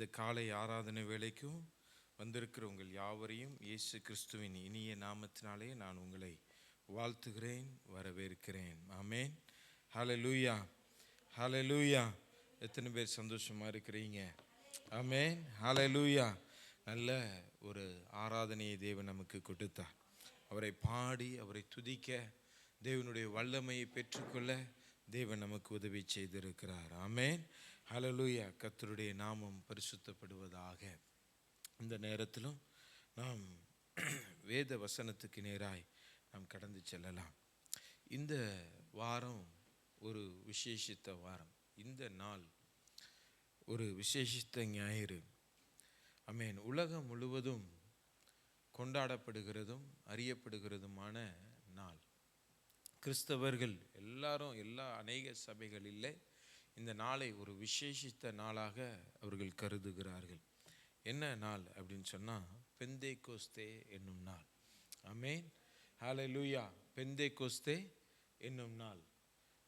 இந்த காலை ஆராதனை வேளைக்கும் வந்திருக்கிற உங்கள் யாவரையும் இயேசு கிறிஸ்துவின் இனிய நாமத்தினாலே நான் உங்களை வாழ்த்துகிறேன், வரவேற்கிறேன். ஆமேன். ஹல்லேலூயா, ஹல்லேலூயா. எத்தனை பேர் சந்தோஷமா இருக்கிறீங்க? ஆமேன், ஹல்லேலூயா. நல்ல ஒரு ஆராதனையை தேவன் நமக்கு கொடுத்தார். அவரை பாடி அவரை துதிக்க, தேவனுடைய வல்லமையை பெற்றுக்கொள்ள தேவன் நமக்கு உதவி செய்திருக்கிறார். ஆமேன், ஹல்லேலூயா. கர்த்தருடைய நாமம் பரிசுத்தப்படுவதாக. இந்த நேரத்திலும் நாம் வேத வசனத்துக்கு நேராய் நாம் கடந்து செல்லலாம். இந்த வாரம் ஒரு விசேஷித்த வாரம். இந்த நாள் ஒரு விசேஷித்த ஞாயிறு. ஆமேன். உலகம் முழுவதும் கொண்டாடப்படுகிறதும் அறியப்படுகிறதுமான நாள். கிறிஸ்தவர்கள் எல்லாரும் அநேக சபைகளிலே இந்த நாளை ஒரு விசேஷித்த நாளாக அவர்கள் கருதுகிறார்கள். என்ன நாள் அப்படின்னு சொன்னால், பெந்தேகோஸ்தே என்னும் நாள். ஆமேன், ஹல்லேலூயா. பெந்தேகோஸ்தே என்னும் நாள்.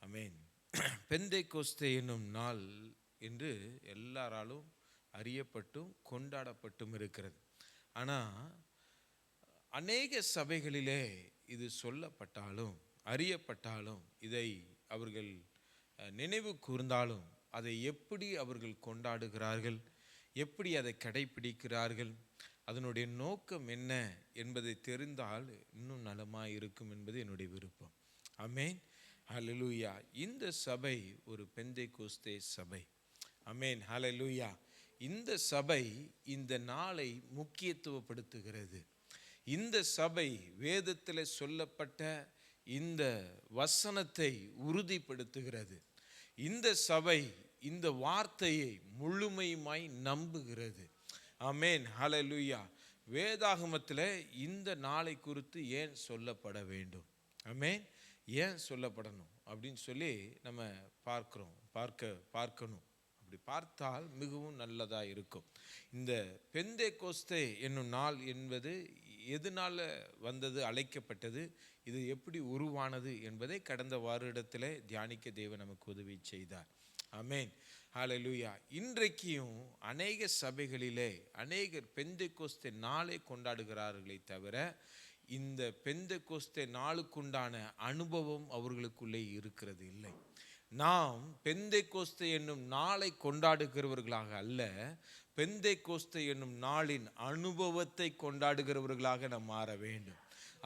ஆமேன். பெந்தேகோஸ்தே என்னும் நாள் என்று எல்லாராலும் அறியப்பட்டும் கொண்டாடப்பட்டும் இருக்கிறது. ஆனால் அநேக சபைகளிலே இது சொல்லப்பட்டாலும் அறியப்பட்டாலும், இதை அவர்கள் நினைவு கூர்ந்தாலும், அதை எப்படி அவர்கள் கொண்டாடுகிறார்கள், எப்படி அதை கடைபிடிக்கிறார்கள், அதனுடைய நோக்கம் என்ன என்பதை தெரிந்தால் இன்னும் நலமாக இருக்கும் என்பது என்னுடைய விருப்பம். ஆமேன், ஹல்லேலூயா. இந்த சபை ஒரு பெந்தேகோஸ்தே சபை. ஆமேன், ஹல்லேலூயா. இந்த சபை இந்த நாளை முக்கியத்துவப்படுத்துகிறது. இந்த சபை வேதத்தில் சொல்லப்பட்ட இந்த வசனத்தை உறுதிப்படுத்துகிறது. இந்த சபை இந்த வார்த்தையை முழுமையுமாய் நம்புகிறது. ஆமேன், ஹல்லேலூயா. வேதாகமத்தில் இந்த நாளை குறித்து ஏன் சொல்லப்பட வேண்டும், ஆமேன், ஏன் சொல்லப்படணும் அப்படின்னு சொல்லி நம்ம பார்க்கணும். அப்படி பார்த்தால் மிகவும் நல்லதாக இருக்கும். இந்த பெந்தேகோஸ்தே என்னும் நாள் என்பது எதனால் வந்தது, அழைக்கப்பட்டது, இது எப்படி உருவானது என்பதை கடந்த வாரிடத்தில் தியானிக்க தேவன் நமக்கு உதவி செய்தார். ஆமேன், ஹல்லேலூயா. இன்றைக்கும் அநேக சபைகளிலே அநேகர் பெந்தேகோஸ்தே நாளை கொண்டாடுகிறார்களே தவிர, இந்த பெந்தேகோஸ்தே நாளுக்குண்டான அனுபவம் அவர்களுக்குள்ளே இருக்கிறது இல்லை. நாம் பெந்தேகோஸ்தே என்னும் நாளை கொண்டாடுகிறவர்களாக அல்ல, பெந்தேகோஸ்தே என்னும் நாளின் அனுபவத்தை கொண்டாடுகிறவர்களாக நாம் மாற வேண்டும்.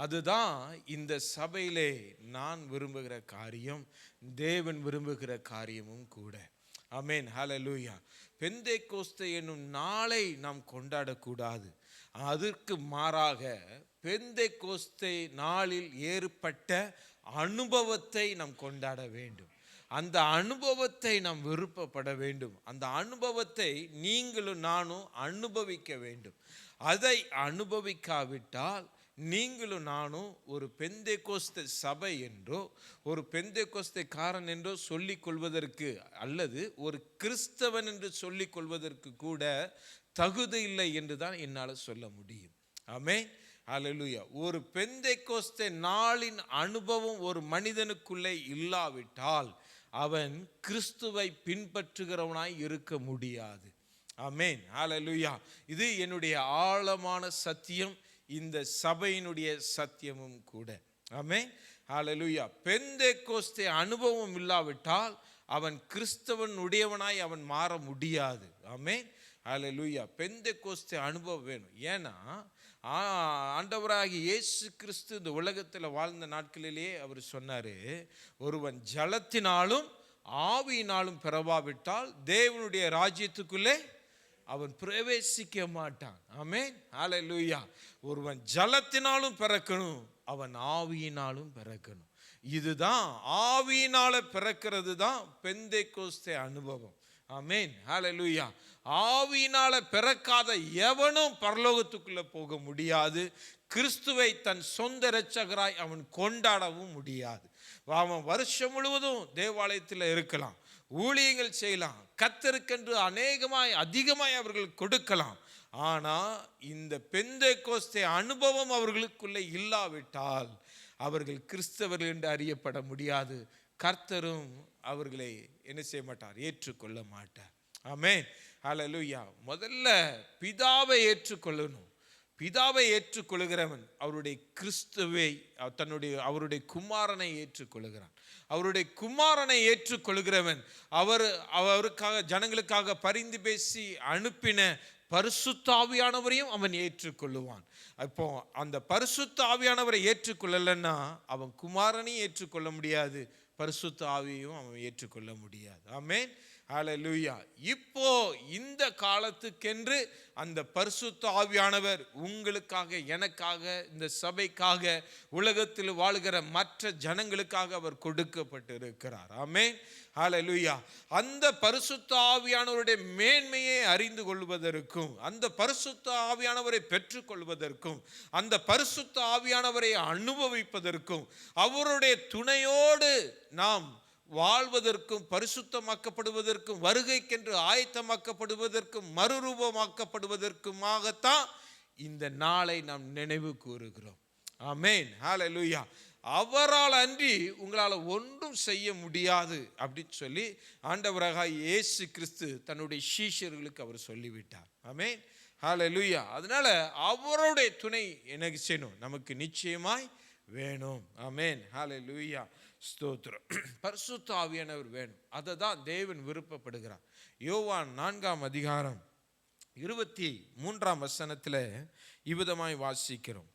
அதுதான் இந்த சபையிலே நான் விரும்புகிற காரியம், தேவன் விரும்புகிற காரியமும் கூட. ஆமேன், ஹல்லேலூயா. பெந்தேகோஸ்தே என்னும் நாளை நாம் கொண்டாடக்கூடாது. அதற்கு மாறாக பெந்தேகோஸ்தே நாளில் ஏற்பட்ட அனுபவத்தை நாம் கொண்டாட வேண்டும். அந்த அனுபவத்தை நாம் விருப்பப்பட வேண்டும். அந்த அனுபவத்தை நீங்களும் நானும் அனுபவிக்க வேண்டும். அதை அனுபவிக்காவிட்டால் நீங்களும் நானும் ஒரு பெந்தேகோஸ்தே சபை என்றோ ஒரு பெந்தேகோஸ்தே காரன் என்றோ சொல்லிக் கொள்வதற்கு, அல்லது ஒரு கிறிஸ்தவன் என்று சொல்லிக் கொள்வதற்கு கூட தகுதி இல்லை என்று தான் என்னால் சொல்ல முடியும். ஆமேன், ஹல்லேலூயா. ஒரு பெந்தேகோஸ்தே நாளின் அனுபவம் ஒரு மனிதனுக்குள்ளே இல்லாவிட்டால் அவன் கிறிஸ்துவை பின்பற்றுகிறவனாய் இருக்க முடியாது. ஆமேன், ஹல்லேலூயா. இது என்னுடைய ஆழமான சத்தியம், இந்த சபையினுடைய சத்தியமும் கூட. ஆமேன், ஹல்லேலூயா. பெந்தேகோஸ்தே அனுபவம் இல்லாவிட்டால் அவன் கிறிஸ்தவன் உடையவனாய் அவன் மாற முடியாது. ஆமேன், ஹல்லேலூயா. பெந்தேகோஸ்தே அனுபவம் வேணும். ஏன்னா ஆண்டவராகிய இயேசு கிறிஸ்து இந்த உலகத்தில் வாழ்ந்த நாட்களிலேயே அவர் சொன்னார், ஒருவன் ஜலத்தினாலும் ஆவியினாலும் பிறவாவிட்டால் தேவனுடைய ராஜ்யத்துக்குள்ளே அவன் பிரவேசிக்க மாட்டான். ஆமேன், ஹல்லேலூயா. ஒருவன் ஜலத்தினாலும் பிறக்கணும், அவன் ஆவியினாலும் பிறக்கணும். இதுதான் ஆவியினால பிறக்கிறது தான் பெந்தேகோஸ்தே அனுபவம். ஆமேன், ஹல்லேலூயா. ஆவியினால பிறக்காத எவனும் பரலோகத்துக்குள்ள போக முடியாது. கிறிஸ்துவை தன் சொந்த இரட்சகராய் அவன் கொண்டாடவும் முடியாது. அவன் வருஷம் முழுவதும் தேவாலயத்தில் இருக்கலாம், ஊழியங்கள் செய்யலாம், கர்த்தருக்கென்று அதிகமாய் அவர்கள் கொடுக்கலாம். ஆனால் இந்த பெந்தேகோஸ்தே அனுபவம் அவர்களுக்குள்ளே இல்லாவிட்டால் அவர்கள் கிறிஸ்தவர்கள் என்று அறியப்பட முடியாது. கர்த்தரும் அவர்களை என்ன செய்ய மாட்டார், ஏற்றுக்கொள்ள மாட்டார். ஆமென். ஹல்லேலூயா. முதல்ல பிதாவை ஏற்றுக்கொள்ளணும். பிதாவை ஏற்றுக்கொள்கிறவன் அவருடைய கிறிஸ்துவை அவருடைய குமாரனை ஏற்றுக்கொள்கிறான். அவருடைய குமாரனை ஏற்றுக்கொள்கிறவன் அவருக்காக ஜனங்களுக்காக பரிந்து பேசி அனுப்பின பரிசுத்த ஆவியானவரையும் அவன் ஏற்றுக்கொள்ளுவான். இப்போ அந்த பரிசுத்த ஆவியானவரை ஏற்றுக்கொள்ளலைன்னா அவன் குமாரனையும் ஏற்றுக்கொள்ள முடியாது, பரிசுத்த ஆவியையும் அவன் ஏற்றுக்கொள்ள முடியாது. ஆமென். ஹல்லேலூயா. இப்போ இந்த காலத்துக்கென்று அந்த பரிசுத்த ஆவியானவர் உங்களுக்காக, எனக்காக, இந்த சபைக்காக, உலகத்தில் வாழ்கிற மற்ற ஜனங்களுக்காக அவர் கொடுக்கப்பட்டிருக்கிறார். ஆமென். ஹல்லேலூயா. அந்த பரிசுத்த ஆவியானவருடைய மேன்மையை அறிந்து கொள்வதற்கும், அந்த பரிசுத்த ஆவியானவரை பெற்றுக்கொள்வதற்கும், அந்த பரிசுத்த ஆவியானவரை அனுபவிப்பதற்கும், அவருடைய துணையோடு நாம் வாழ்வதற்கும், பரிசுத்தமாக்கப்படுவதற்கும், வருகைக்கென்று ஆயத்தமாக்கப்படுவதற்கும், மறுரூபமாக்கப்படுவதற்குமாகத்தான் இந்த நாளை நாம் நினைவு கூறுகிறோம். ஆமென். ஹல்லேலூயா. அவரால் அன்றி உங்களால் ஒன்றும் செய்ய முடியாது அப்படின்னு சொல்லி ஆண்டவராக இயேசு கிறிஸ்து தன்னுடைய சீஷர்களுக்கு அவர் சொல்லிவிட்டார். ஆமென். ஹல்லேலூயா. அதனால அவருடைய துணை எனக்கு செய்யணும், நமக்கு நிச்சயமாய் வேணும். ஆமென். ஹல்லேலூயா. ஸ்தோத்திரம். பரிசுத்த ஆவியானவர் வேணும். அதை தான் தேவன் விருப்பப்படுகிறார். யோவான் 4:23 இவ்விதமாய் வாசிக்கிறோம்.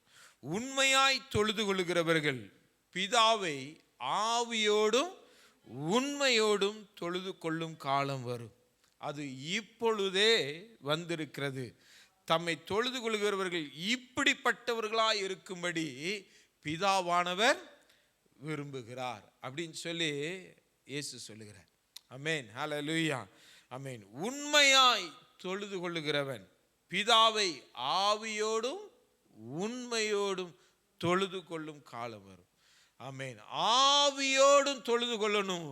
உண்மையாய் தொழுது கொள்கிறவர்கள் பிதாவை ஆவியோடும் உண்மையோடும் தொழுது கொள்ளும் காலம் வரும், அது இப்பொழுதே வந்திருக்கிறது. தம்மை தொழுது கொள்கிறவர்கள் இப்படிப்பட்டவர்களாய் இருக்கும்படி பிதாவானவர் விரும்புகிறார் அப்படின்னு சொல்லி இயேசு சொல்லுகிறார். ஆமென். ஹல்லேலூயா. ஆமென். உண்மையாய் தொழுது கொள்ளுகிறவன் பிதாவை ஆவியோடும் உண்மையோடும் தொழுது கொள்ளும் காலம் வரும். ஆமென். ஆவியோடும் தொழுது கொள்ளணும்,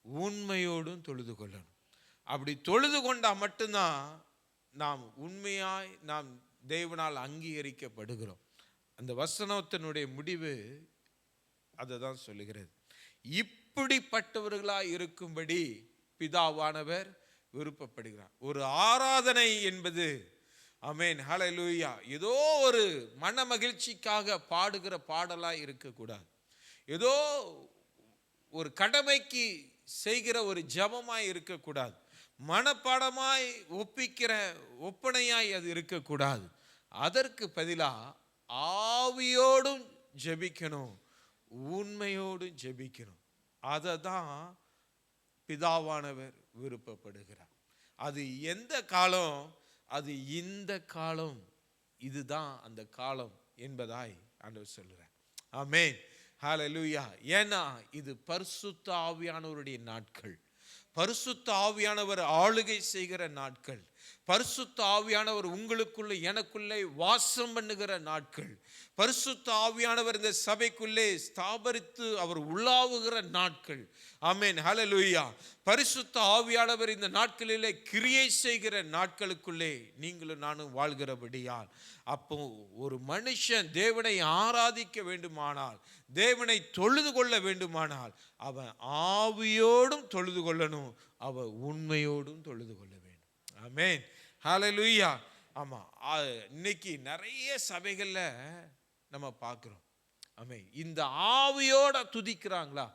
உண்மையோடும் தொழுது கொள்ளணும். அப்படி தொழுது கொண்டா மட்டும்தான் நாம் உண்மையாய் நாம் தேவனால் அங்கீகரிக்கப்படுகிறோம். அந்த வசனத்தினுடைய முடிவு அதை தான் சொல்லுகிறது. இப்படிப்பட்டவர்களாய் இருக்கும்படி பிதாவானவர் விருப்பப்படுகிறார். ஒரு ஆராதனை என்பது, ஆமென், ஹல்லேலூயா, ஏதோ ஒரு மன மகிழ்ச்சிக்காக பாடுகிற பாடலாய் இருக்கக்கூடாது. ஏதோ ஒரு கடமைக்கு செய்கிற ஒரு ஜபமாய் இருக்கக்கூடாது. மனப்பாடமாய் ஒப்பிக்கிற ஒப்பனையாய் அது இருக்கக்கூடாது. அதற்கு பதிலாக ஆவியோடும் ஜெபிக்கணும், உண்மையோடு ஜெபிக்கணும். அதை தான் பிதாவானவர் விருப்பப்படுகிறார். அது எந்த காலம்? அது இந்த காலம், இதுதான் அந்த காலம் என்பதாய் ஆண்டவர் சொல்கிறார். ஆமென். ஹல்லேலூயா. ஏன்னா இது பரிசுத்த ஆவியானவருடைய நாட்கள், பரிசுத்த ஆவியானவர் ஆளுகை செய்கிற நாட்கள், பரிசுத்த ஆவியானவர் உங்களுக்குள்ளே எனக்குள்ளே வாசம் பண்ணுகிற நாட்கள், பரிசுத்த ஆவியானவர் இந்த சபைக்குள்ளே ஸ்தாபரித்து அவர் உள்ளாவுகிற நாட்கள். ஆமென். ஹல்லேலூயா. பரிசுத்த ஆவியானவர் இந்த நாட்களிலே கிரியை செய்கிற நாட்களுக்குள்ளே நீங்களும் நானும் வாழ்கிறபடியால், அப்போ ஒரு மனுஷன் தேவனை ஆராதிக்க வேண்டுமானால், தேவனை தொழுது கொள்ள வேண்டுமானால், அவன் ஆவியோடும் தொழுது கொள்ளணும், அவன் உண்மையோடும் தொழுது கொள்ள வேண்டும். ஆமென். ஹல்லேலூயா. ஆமாம், இன்னைக்கு நிறைய சபைகளில் நம்ம பார்க்குறோம். ஆமென். இந்த ஆவியோட துதிக்கிறாங்களா,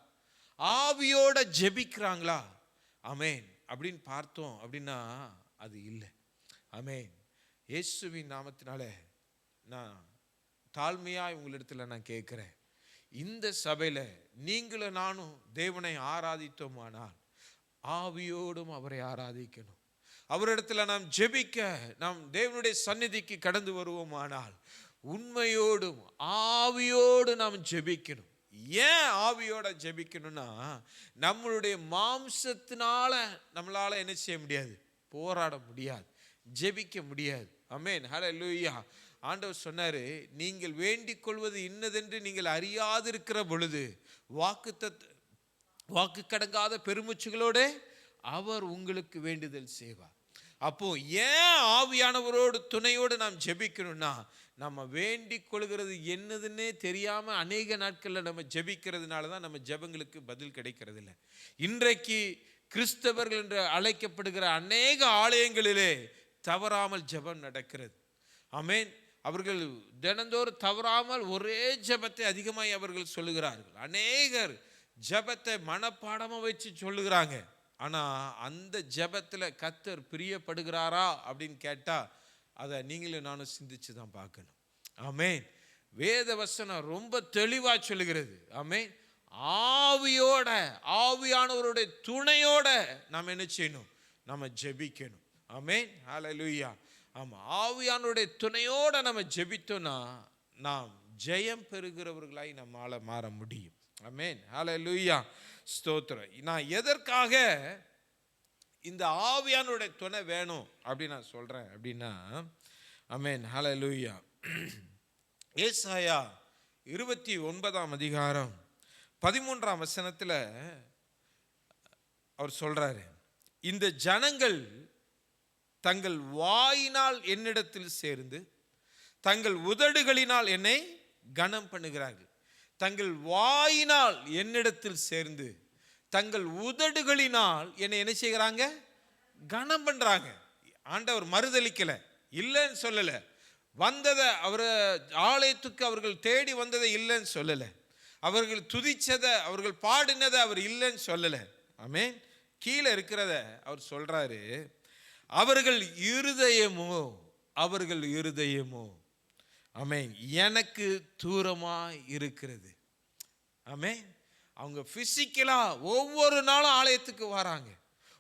ஆவியோட ஜெபிக்கிறாங்களா? ஆமென். அப்படின்னு பார்த்தோம் அப்படின்னா அது இல்லை. ஆமென். இயேசுவின் நாமத்தினால நான் தாழ்மையாக உங்களிடத்தில் நான் கேட்குறேன், இந்த சபையில் நீங்களும் நானும் தேவனை ஆராதித்தோமானால் ஆவியோடும் அவரை ஆராதிக்கணும். அவரிடத்தில் நாம் ஜெபிக்க, நாம் தேவனுடைய சந்நிதிக்கு கடந்து வருவோமானால் உண்மையோடும் ஆவியோடு நாம் ஜெபிக்கணும். ஏன் ஆவியோட ஜெபிக்கணும்னா, நம்மளுடைய மாம்சத்தினால நம்மளால என்ன செய்ய முடியாது? போராட முடியாது, ஜெபிக்க முடியாது. ஆமென். ஹல்லேலூயா. ஆண்டவர் சொன்னாரு, நீங்கள் வேண்டிக் கொள்வது இன்னதென்று நீங்கள் அறியாதிருக்கிற பொழுது வாக்கு கடங்காத பெருமூச்சுகளோட அவர் உங்களுக்கு வேண்டுதல் செய்வார். அப்போ ஏன் ஆவியானவரோடு துணையோடு நாம் ஜெபிக்கணும்னா, நம்ம வேண்டிக் கொள்கிறது என்னதுன்னே தெரியாம அநேக நாட்களில் நம்ம ஜெபிக்கிறதுனால தான் நம்ம ஜெபங்களுக்கு பதில் கிடைக்கிறது இல்லை. இன்றைக்கு கிறிஸ்தவர்கள் என்று அழைக்கப்படுகிற அநேக ஆலயங்களிலே தவறாமல் ஜெபம் நடக்கிறது. ஆமென். அவர்கள் தினந்தோறும் தவறாமல் ஒரே ஜெபத்தை அதிகமாய் அவர்கள் சொல்லுகிறார்கள். அநேகர் ஜெபத்தை மனப்பாடமாக வச்சு சொல்லுகிறாங்க. ஆனால் அந்த ஜெபத்தில் கர்த்தர் பிரியப்படுகிறாரா அப்படின்னு கேட்டால் அதை நீங்களும் நானும் சிந்திச்சு தான் பார்க்கணும். ஆமென். வேத வசனம் ரொம்ப தெளிவாக சொல்லுகிறது. ஆமென். ஆவியோட, ஆவியானவருடைய துணையோட நாம் என்ன செய்யணும்? நம்ம ஜெபிக்கணும். ஆமென். ஹல்லேலூயா. ஆமாம், ஆவியானுடைய துணையோட நம்ம ஜெபித்தோம்னா நாம் ஜெயம் பெறுகிறவர்களாய் நம்மால் மாற முடியும். ஆமென். ஹல்லேலூயா. ஸ்தோத்திரம். நான் எதற்காக இந்த ஆவியானுடைய துணை வேணும் அப்படின்னு நான் சொல்கிறேன் அப்படின்னா, ஆமென். ஹல்லேலூயா. ஏசாயா 29ஆம் அதிகாரம் 13ஆம் வசனத்தில் அவர் சொல்றாரு, இந்த ஜனங்கள் தங்கள் வாயினால் என்னிடத்தில் சேர்ந்து தங்கள் உதடுகளினால் என்னை கனம் பண்ணுகிறார்கள். தங்கள் வாயினால் என்னிடத்தில் சேர்ந்து தங்கள் உதடுகளினால் என்னை என்ன செய்கிறாங்க? கனம் பண்றாங்க. ஆண்டவர் மறுதலிக்கல, இல்லைன்னு சொல்லல. வந்ததை அவர் ஆலயத்துக்கு அவர்கள் தேடி வந்ததை இல்லைன்னு சொல்லல. அவர்கள் துதிச்சதை, அவர்கள் பாடினதை அவர் இல்லைன்னு சொல்லல. ஆமென். கீழே இருக்கிறத அவர் சொல்றாரு, அவர்கள் இருதயமோ, அவர்கள் இருதயமோ ஆமென் எனக்கு தூரமாய் இருக்கிறது. ஆமென். அவங்க பிசிக்கலா ஒவ்வொரு நாளும் ஆலயத்துக்கு வராங்க,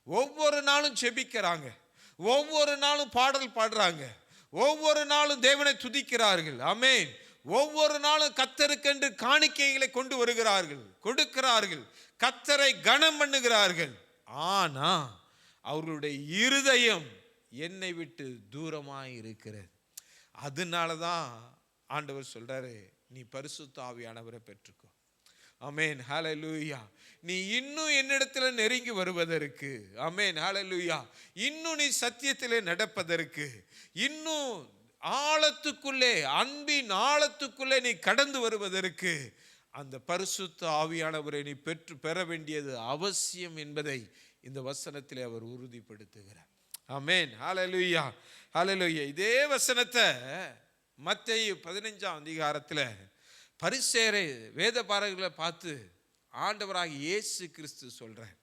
ஒவ்வொரு நாளும் ஜெபிக்கிறாங்க, ஒவ்வொரு நாளும் பாடல் பாடுறாங்க, ஒவ்வொரு நாளும் தேவனை துதிக்கிறார்கள். ஆமென். ஒவ்வொரு நாளும் கர்த்தருக்கென்று காணிக்கைகளை கொண்டு வருகிறார்கள், கொடுக்கிறார்கள், கர்த்தரை கனம் பண்ணுகிறார்கள். ஆனா அவர்களுடைய இருதயம் என்னை விட்டு தூரமாய் இருக்கிறது. அதனால தான் ஆண்டவர் சொல்றாரு, நீ பரிசுத்த ஆவியானவரை பெற்றுக்கோ. ஆமென். ஹல்லேலூயா. நீ இன்னும் என்னிடத்தில் நெருங்கி வருவதற்கு, ஆமென், ஹல்லேலூயா, இன்னும் நீ சத்தியத்திலே நடப்பதற்கு, இன்னும் ஆழத்துக்குள்ளே, அன்பின் ஆழத்துக்குள்ளே நீ கடந்து வருவதற்கு அந்த பரிசுத்த ஆவியானவரை நீ பெற வேண்டியது அவசியம் என்பதை இந்த வசனத்திலே அவர் உறுதிப்படுத்துகிறார். ஆமென். ஹல்லேலூயா. ஹல்லேலூயா. இதே வசனத்தை மத்தேயு 15ஆம் அதிகாரத்தில் பரிசேயரை வேத பாரகர்களை பார்த்து ஆண்டவராக இயேசு கிறிஸ்து சொல்றார்.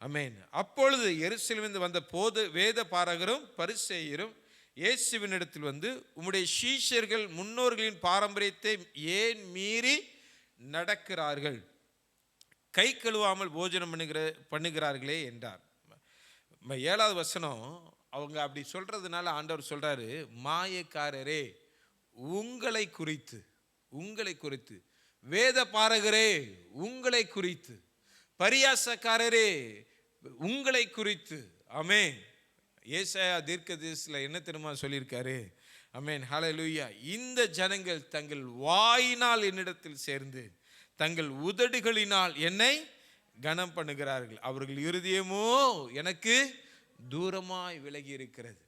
ஆமென். அப்பொழுது எருசலேமிலிருந்து வந்த போது வேத பாரகரும் பரிசேயரும் இயேசுவினிடத்தில் வந்து, உம்முடைய சீஷர்கள் முன்னோர்களின் பாரம்பரியத்தை ஏன் மீறி நடக்கிறார்கள்? கை கழுவாமல் போஜனம் பண்ணுகிறார்களே என்றார். 7வது வசனம், அவங்க அப்படி சொல்றதுனால ஆண்டவர் சொல்றாரு, மாயக்காரரே உங்களை குறித்து, உங்களை குறித்து, வேத பாரகரே உங்களை குறித்து, பரியாசக்காரரே உங்களை குறித்து. ஆமென். ஏசாயா தீர்க்கதரிசியில் என்ன தெரியுமா சொல்லியிருக்காரு? ஆமென். ஹல்லேலூயா. இந்த ஜனங்கள் தங்கள் வாயினால் என்னிடத்தில் சேர்ந்து தங்கள் உதடுகளினால் என்னை கனம் பண்ணுகிறார்கள், அவர்கள் இருதயமோ எனக்கு தூரமாய் விலகி இருக்கிறது.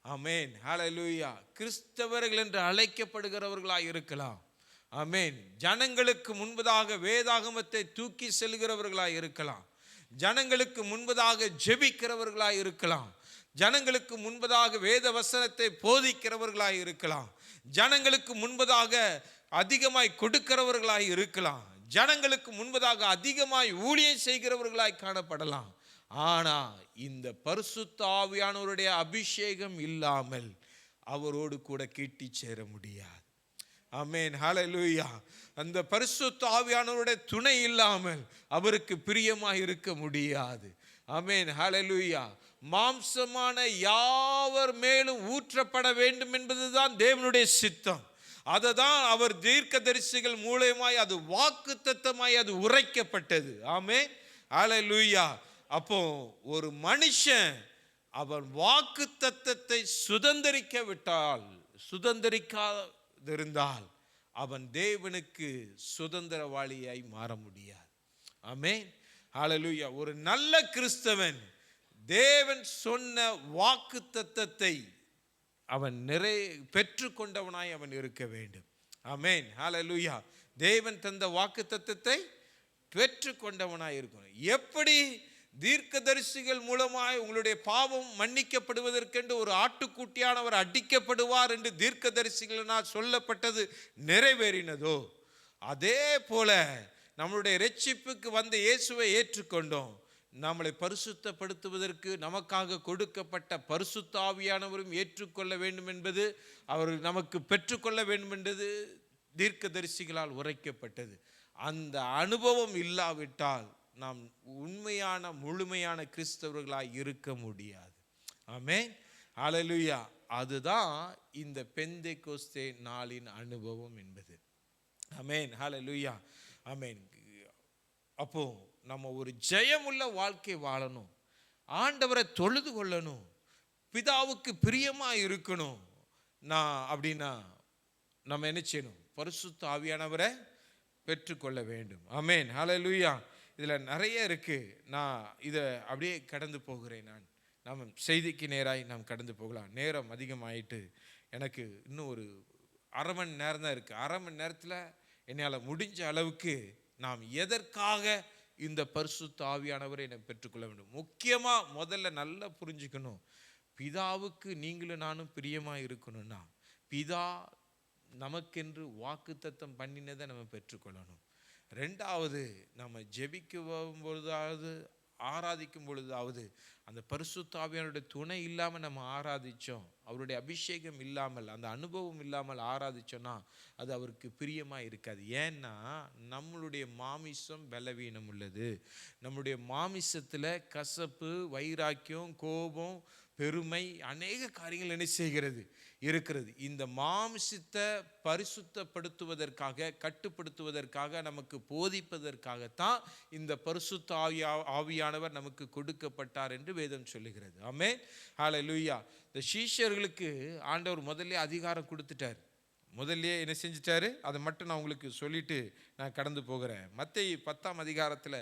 ஆமென். ஹல்லேலூயா. கிறிஸ்தவர்கள் என்று அழைக்கப்படுகிறவர்களாய் இருக்கலாம். ஆமென். ஜனங்களுக்கு முன்பதாக வேதாகமத்தை தூக்கி செல்கிறவர்களாய் இருக்கலாம், ஜனங்களுக்கு முன்பதாக ஜெபிக்கிறவர்களாய் இருக்கலாம், ஜனங்களுக்கு முன்பதாக வேத வசனத்தை போதிக்கிறவர்களாய் இருக்கலாம், ஜனங்களுக்கு முன்பதாக அதிகமாய் கொடுக்கிறவர்களாய் இருக்கலாம், ஜனங்களுக்கு முன்பதாக அதிகமாய் ஊழியம் செய்கிறவர்களாய் காணப்படலாம். ஆனா இந்த பரிசுத்த ஆவியானவருடைய அபிஷேகம் இல்லாமல் அவரோடு கூட கிட்டி சேர முடியாது. ஆமென். ஹல்லேலூயா. அந்த பரிசுத்த ஆவியானவருடைய துணை இல்லாமல் அவருக்கு பிரியமாய் இருக்க முடியாது. ஆமென். ஹல்லேலூயா. மாம்சமான யாவர் மேலும் ஊற்றப்பட வேண்டும் என்பதுதான் தேவனுடைய சித்தம். அதை தான் அவர் தீர்க்கதரிசிகள் மூலமாய் அது வாக்குத்தத்தமாய் அது உரைக்கப்பட்டது. ஆமென். ஹல்லேலூயா. அப்போ ஒரு மனுஷன் அவன் வாக்குத்தத்தத்தை சுதந்தரிக்காதிருந்தால் அவன் தேவனுக்கு சுதந்திரவாளியாய் மாற முடியாது. ஆமென். ஹல்லேலூயா. ஒரு நல்ல கிறிஸ்தவன் தேவன் சொன்ன வாக்குத்தத்தத்தை அவன் பெற்று கொண்டவனாய் அவன் இருக்க வேண்டும். ஆமென். ஹல்லேலூயா. தேவன் தந்த வாக்குத்தத்தத்தை பெற்று கொண்டவனாய் இருக்கணும். எப்படி தீர்க்கதரிசிகள் மூலமாய் உங்களுடைய பாவம் மன்னிக்கப்படுவதற்கென்று ஒரு ஆட்டுக்குட்டியானவர் அடிக்கப்படுவார் என்று தீர்க்கதரிசிகளினால் சொல்லப்பட்டது நிறைவேறினதோ, அதே போல நம்மளுடைய இரட்சிப்புக்கு வந்த இயேசுவை ஏற்றுக்கொண்டோம். நம்மளை பரிசுத்தப்படுத்துவதற்கு நமக்காக கொடுக்கப்பட்ட பரிசுத்த ஆவியானவரும் ஏற்றுக்கொள்ள வேண்டும் என்பது, அவர் நமக்கு பெற்றுக்கொள்ள வேண்டும் என்பது தீர்க்கதரிசிகளால் உரைக்கப்பட்டது. அந்த அனுபவம் இல்லாவிட்டால் நாம் உண்மையான முழுமையான கிறிஸ்தவர்களாய் இருக்க முடியாது. ஆமென், ஹல்லேலூயா. அதுதான் இந்த பெந்தெகோஸ்தே நாளின் அனுபவம் என்பது. ஆமென், ஹல்லேலூயா. ஆமென். அப்போ நம்ம ஒரு ஜெயமுள்ள வாழ்க்கை வாழணும், ஆண்டவரை தொழுது கொள்ளணும், பிதாவுக்கு பிரியமா இருக்கணும். அப்படின்னா நம்ம என்ன செய்யணும்? பரிசுத்த ஆவியானவரை பெற்றுக்கொள்ள வேண்டும். ஆமென், ஹல்லேலூயா. இதில் நிறைய இருக்கு. நான் இதை அப்படியே கடந்து போகிறேன். நாம் செய்திக்கு நேராய் நாம் கடந்து போகலாம். நேரம் அதிகமாயிட்டு எனக்கு இன்னும் ஒரு அரை மணி நேரம் தான் இருக்குது. அரை மணி நேரத்தில் என்னால் முடிஞ்ச அளவுக்கு நாம் எதற்காக இந்த பரிசுத்த ஆவியானவரை என்னை பெற்றுக்கொள்ள வேண்டும். முக்கியமாக முதல்ல நல்லா புரிஞ்சுக்கணும், பிதாவுக்கு நீங்களும் நானும் பிரியமாக இருக்கணும்னா பிதா நமக்கென்று வாக்குத்தத்தம் பண்ணினதை நம்ம பெற்றுக்கொள்ளணும். ரெண்டாவது, நம்ம ஜெபிக்கும் பொழுதாவது ஆராதிக்கும் பொழுதாவது அந்த பரிசுத்த ஆவியானவருடைய துணை இல்லாமல் நம்ம ஆராதித்தோம், அவருடைய அபிஷேகம் இல்லாமல், அந்த அனுபவம் இல்லாமல் ஆராதித்தோன்னா அது அவருக்கு பிரியமாக இருக்காது. ஏன்னா நம்மளுடைய மாமிசம் பலவீனம் உள்ளது. நம்முடைய மாமிசத்தில் கசப்பு, வைராக்கியம், கோபம், பெருமை, அநேக காரியங்கள் என்ன செய்கிறது இருக்கிறது. இந்த மாமிசத்தை பரிசுத்தப்படுத்துவதற்காக, கட்டுப்படுத்துவதற்காக, நமக்கு போதிப்பதற்காகத்தான் இந்த பரிசுத்த ஆவியானவர் நமக்கு கொடுக்கப்பட்டார் என்று வேதம் சொல்லுகிறது. ஆமென், ஹல்லேலூயா. இந்த சீஷர்களுக்கு ஆண்டவர் முதல்ல அதிகாரம் கொடுத்துட்டார். முதல்ல என்ன செஞ்சிட்டாரு அதை மட்டும் நான் உங்களுக்கு சொல்லிட்டு நான் கடந்து போகிறேன். மத்தேயு 10ஆம் அதிகாரத்தில்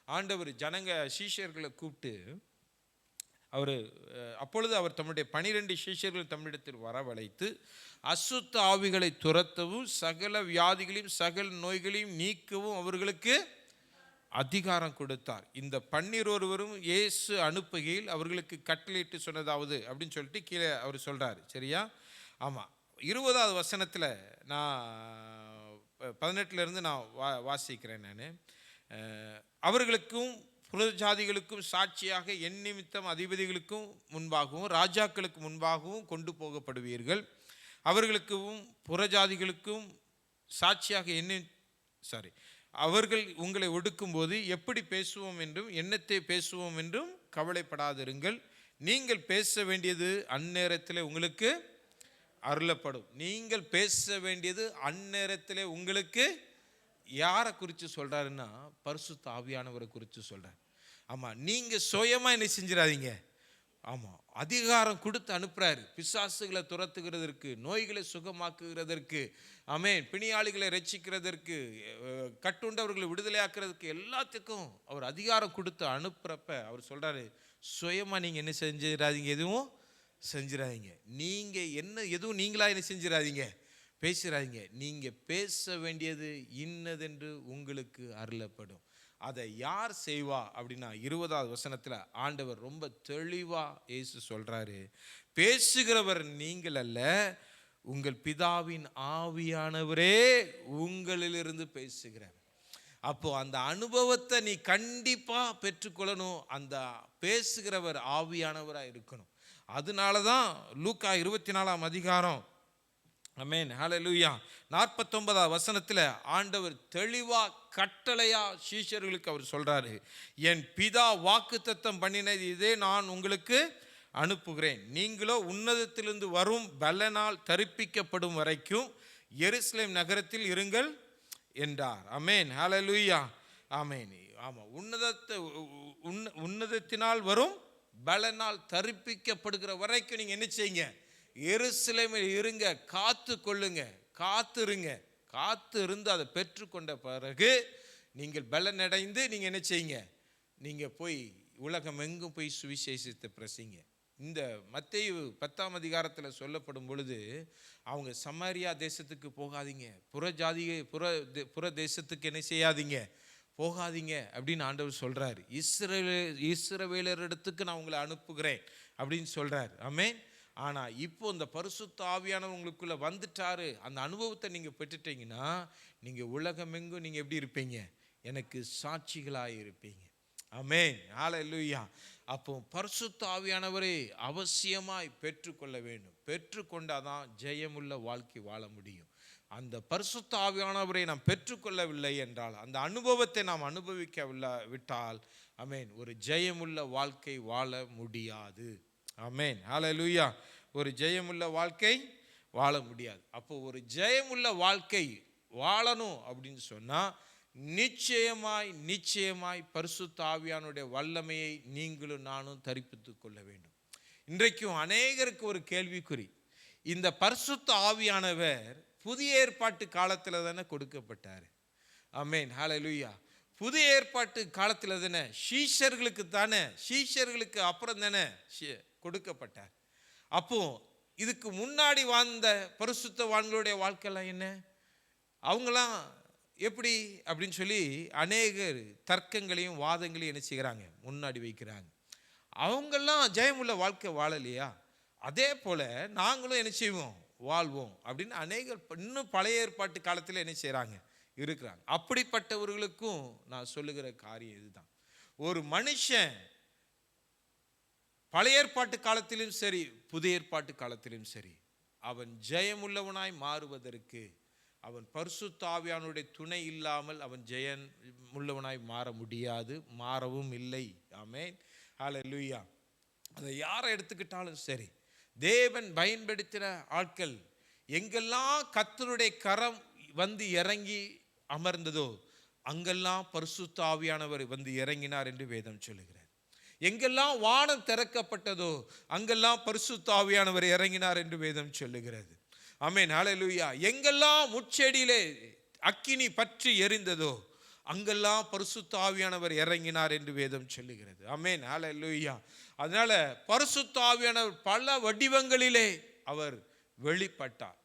ஆண்டவர் சீஷர்களை கூப்பிட்டு அப்பொழுது அவர் தம்முடைய 12 சீஷர்கள் தம்மிடத்தில் வரவழைத்து அசுத்த ஆவிகளை துரத்தவும் சகல வியாதிகளையும் சகல நோய்களையும் நீக்கவும் அவர்களுக்கு அதிகாரம் கொடுத்தார். இந்த 12 இயேசு அனுப்புகையில் அவர்களுக்கு கட்டளையிட்டு சொன்னதாவது அப்படின்னு சொல்லிட்டு கீழே அவர் சொல்றாரு. சரியா? ஆமாம். 20வது வசனத்தில் நான் 18லேருந்து நான் வாசிக்கிறேன். நான் அவர்களுக்கும் புறஜாதிகளுக்கும் சாட்சியாக என் நிமித்தம் அதிபதிகளுக்கும் முன்பாகவும் ராஜாக்களுக்கு முன்பாகவும் கொண்டு போகப்படுவீர்கள். அவர்களுக்கும் புறஜாதிகளுக்கும் சாட்சியாக அவர்கள் உங்களை ஒடுக்கும்போது எப்படி பேசுவோம் என்றும் எண்ணத்தை பேசுவோம் என்றும் கவலைப்படாதிருங்கள். நீங்கள் பேச வேண்டியது அந்நேரத்தில் உங்களுக்கு அருளப்படும். நீங்கள் பேச வேண்டியது அந்நேரத்தில் உங்களுக்கு. யாரை குறித்து சொல்றாருன்னா பரிசுத்த ஆவியானவரை குறித்து சொல்றார். ஆமாம், நீங்கள் சுயமாக என்ன செஞ்சிடாதீங்க. ஆமாம், அதிகாரம் கொடுத்து அனுப்புறாரு. பிசாசுகளை துரத்துகிறதற்கு, நோய்களை சுகமாக்குகிறதற்கு, ஆமென், பிணியாளிகளை ரட்சிக்கிறதற்கு, கட்டுண்டவர்களை விடுதலையாக்குறதுக்கு, எல்லாத்துக்கும் அவர் அதிகாரம் கொடுத்து அனுப்புறப்ப அவர் சொல்றாரு, சுயமாக நீங்கள் என்ன செஞ்சிடாதீங்க, எதுவும் செஞ்சிடாதீங்க. நீங்கள் எதுவும் நீங்களா என்ன செஞ்சிடாதீங்க, பேசுறாதீங்க. நீங்கள் பேச வேண்டியது இன்னதென்று உங்களுக்கு அருளப்படும். அதை யார் செய்வா அப்படின்னா 20வது வசனத்தில் ஆண்டவர் ரொம்ப தெளிவாக இயேசு சொல்றாரு, பேசுகிறவர் நீங்கள் அல்ல, உங்கள் பிதாவின் ஆவியானவரே உங்களிலிருந்து பேசுகிறார். அப்போ அந்த அனுபவத்தை நீ கண்டிப்பாக பெற்றுக்கொள்ளணும். அந்த பேசுகிறவர் ஆவியானவராக இருக்கணும். அதனால தான் லூக்கா 24ஆம் அதிகாரம், ஆமென், ஹல்லேலூயா, 49வது வசனத்தில் ஆண்டவர் தெளிவா கட்டளையா சீஷர்களுக்கு அவர் சொல்றாரு, என் பிதா வாக்குத்தத்தம் பண்ணினது இதே நான் உங்களுக்கு அனுப்புகிறேன். நீங்களோ உன்னதத்திலிருந்து வரும் பலனால் தரிப்பிக்கப்படும் வரைக்கும் எருசலேம் நகரத்தில் இருங்கள் என்றார். ஆமென், ஹல்லேலூயா. ஆமென். ஆமாம், உன்னதத்தினால் வரும் பலனால் தரிப்பிக்கப்படுகிற வரைக்கும் நீங்கள் என்ன செய்யுங்க, எருசலேமில் இருங்க, காத்து கொள்ளுங்க, காத்துருங்க. காத்து இருந்து அதை பெற்றுக்கொண்ட பிறகு நீங்கள் பலனடைந்து நீங்கள் என்ன செய்யுங்க, நீங்கள் போய் உலகம் எங்கும் போய் சுவிசேஷத்தை பிரசிங்க. இந்த மத்தேயு 10ஆம் அதிகாரத்தில் சொல்லப்படும் பொழுது அவங்க சமாரியா தேசத்துக்கு போகாதீங்க, புற தேசத்துக்கு என்ன செய்யாதீங்க, போகாதீங்க அப்படின்னு ஆண்டவர் சொல்றாரு. இஸ்ரவேலரிடத்துக்கு நான் உங்களை அனுப்புகிறேன் அப்படின்னு சொல்றாரு. ஆமென். ஆனா இப்போ இந்த பரிசுத்த ஆவியானவர் உங்களுக்குள்ள வந்துட்டாரு, அந்த அனுபவத்தை நீங்க பெற்றுட்டீங்கன்னா நீங்க உலகமெங்கும் நீங்க எப்படி இருப்பீங்க? எனக்கு சாட்சிகளாய் இருப்பீங்க. ஆமென். ஹல்லேலூயா. அப்போ பரிசுத்த ஆவியானவரை அவசியமாய் பெற்றுக்கொள்ள வேண்டும். பெற்றுக்கொண்டாதான் ஜெயமுள்ள வாழ்க்கை வாழ முடியும். அந்த பரிசுத்த ஆவியானவரை நாம் பெற்றுக்கொள்ளவில்லை என்றால், அந்த அனுபவத்தை நாம் விட்டால், ஆமென், ஒரு ஜெயமுள்ள வாழ்க்கை வாழ முடியாது. ஆமென். ஹல்லேலூயா. ஒரு ஜெயமுள்ள வாழ்க்கை வாழ முடியாது. அப்போ ஒரு ஜெயமுள்ள வாழ்க்கை வாழணும் அப்படின்னு சொன்னா நிச்சயமாய் பரிசுத்த ஆவியானுடைய வல்லமையை நீங்களும் நானும் தரிப்பித்துக் கொள்ள வேண்டும். இன்றைக்கும் அநேகருக்கு ஒரு கேள்விக்குறி, இந்த பரிசுத்த ஆவியானவர் புதிய ஏற்பாட்டு காலத்தில் தானே கொடுக்கப்பட்டார். ஆமென். ஹல்லேலூயா. புதிய ஏற்பாட்டு காலத்தில் தானே சீஷர்களுக்கு அப்புறம் தானே கொடுக்கப்பட்டார். அப்போ இதுக்கு முன்னாடி வாழ்ந்த பரிசுத்தவான்களுடைய வாழ்க்கையெல்லாம் என்ன, அவங்களாம் எப்படி அப்படின்னு சொல்லி அநேகர் தர்க்கங்களையும் வாதங்களையும் என்ன செய்கிறாங்க, முன்னாடி வைக்கிறாங்க. அவங்கெல்லாம் ஜெயமுள்ள வாழ்க்கை வாழலையா? அதே போல நாங்களும் என்ன செய்வோம், வாழ்வோம் அப்படின்னு அநேகர் இன்னும் பழைய ஏற்பாட்டு காலத்தில் என்ன செய்கிறாங்க, இருக்கிறாங்க. அப்படிப்பட்டவர்களுக்கும் நான் சொல்லுகிற காரியம் இதுதான். ஒரு மனுஷன் பழைய ஏற்பாட்டு காலத்திலும் சரி புதிய ஏற்பாட்டு காலத்திலும் சரி அவன் ஜெயமுள்ளவனாய் மாறுவதற்கு அவன் பரிசுத்த ஆவியானுடைய துணை இல்லாமல் அவன் ஜெயம் உள்ளவனாய் மாற முடியாது, மாறவும் இல்லை. ஆமென். ஹல்லேலூயா. அதை யாரை எடுத்துக்கிட்டாலும் சரி, தேவன் பயன்படுத்தின ஆட்கள் எங்கெல்லாம் கர்த்தருடைய கரம் வந்து இறங்கி அமர்ந்ததோ அங்கெல்லாம் பரிசுத்த ஆவியானவர் வந்து இறங்கினார் என்று வேதம் சொல்லுகிறது. எங்கெல்லாம் வானம் திறக்கப்பட்டதோ அங்கெல்லாம் பரிசுத்த ஆவியானவர் இறங்கினார் என்று வேதம் சொல்லுகிறது. ஆமென். ஹல்லேலூயா. எங்கெல்லாம் முட்செடியிலே அக்கினி பற்றி எரிந்ததோ அங்கெல்லாம் பரிசுத்த ஆவியானவர் இறங்கினார் என்று வேதம் சொல்லுகிறது. ஆமென். ஹல்லேலூயா. அதனால பரிசுத்த ஆவியானவர் பல வடிவங்களிலே அவர் வெளிப்பட்டார்.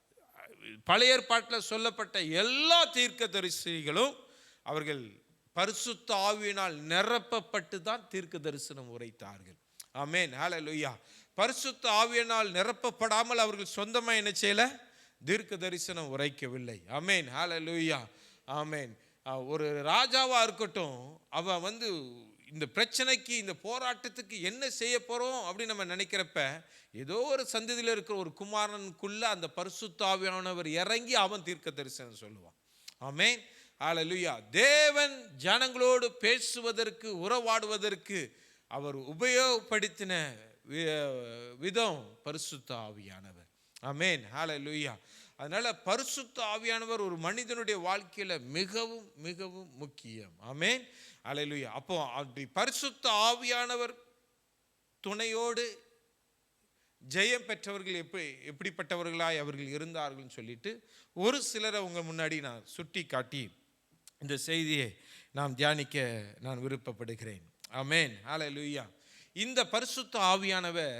பழைய ஏற்பாட்டில் சொல்லப்பட்ட எல்லா தீர்க்கதரிசிகளும் அவர்கள் பரிசுத்த ஆவியினால் நிரப்பப்பட்டு தான் தீர்க்க தரிசனம் உரைத்தார்கள். ஆமென். ஹல்லேலூயா. பரிசுத்த ஆவியினால் நிரப்பப்படாமல் அவர்கள் சொந்தமாக என்ன செய்யல, தீர்க்க தரிசனம் உரைக்கவில்லை. ஆமென். ஹல்லேலூயா. ஆமென். ஒரு ராஜாவா இருக்கட்டும், அவன் வந்து இந்த பிரச்சனைக்கு இந்த போராட்டத்துக்கு என்ன செய்ய போறோம் அப்படின்னு நம்ம நினைக்கிறப்ப ஏதோ ஒரு சந்ததியில் இருக்கிற ஒரு குமாரனுக்குள்ள அந்த பரிசுத்த ஆவியானவர் இறங்கி அவன் தீர்க்க தரிசனம் சொல்லுவான். ஆமென். ஹல்லேலூயா. தேவன் ஜனங்களோடு பேசுவதற்கு உறவாடுவதற்கு அவர் உபயோகப்படுத்தின விதம் பரிசுத்த ஆவியானவர். ஆமென். ஹல்லேலூயா. அதனால பரிசுத்த ஆவியானவர் ஒரு மனிதனுடைய வாழ்க்கையில மிகவும் மிகவும் முக்கியம். ஆமென். ஹல்லேலூயா. அப்போ அப்படி பரிசுத்த ஆவியானவர் துணையோடு ஜெயம் பெற்றவர்கள் எப்படிப்பட்டவர்களாய் அவர்கள் இருந்தார்கள் சொல்லிட்டு ஒரு சிலரை உங்க முன்னாடி நான் சுட்டி காட்டி இந்த செய்தியை நாம் தியானிக்க நான் விருப்பப்படுகிறேன். ஆமென். ஹல்லேலூயா. இந்த பரிசுத்த ஆவியானவர்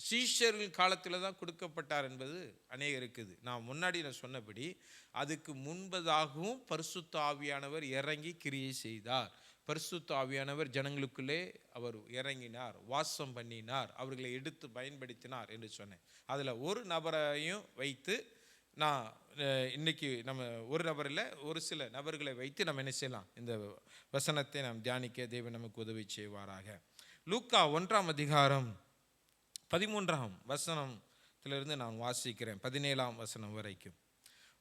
சீஷர்கள் காலத்தில் தான் கொடுக்கப்பட்டார் என்பது அநேகருக்கு இருக்குது. நான் முன்னாடி சொன்னபடி அதுக்கு முன்பதாகவும் பரிசுத்த ஆவியானவர் இறங்கி கிரியை செய்தார். பரிசுத்த ஆவியானவர் ஜனங்களுக்குள்ளே அவர் இறங்கினார், வாசம் பண்ணினார், அவர்களை எடுத்து பயன்படுத்தினார் என்று சொன்னேன். அதில் ஒரு நபரையும் வைத்து நான் இன்னைக்கு நம்ம ஒரு நபரில் ஒரு சில நபர்களை வைத்து நம்ம என்ன செய்யலாம், இந்த வசனத்தை நாம் தியானிக்க தேவன் நமக்கு உதவி செய்வாராக. லூக்கா 1ஆம் அதிகாரம் 13ஆம் வசனத்திலிருந்து நான் வாசிக்கிறேன், 17ஆம் வசனம் வரைக்கும்.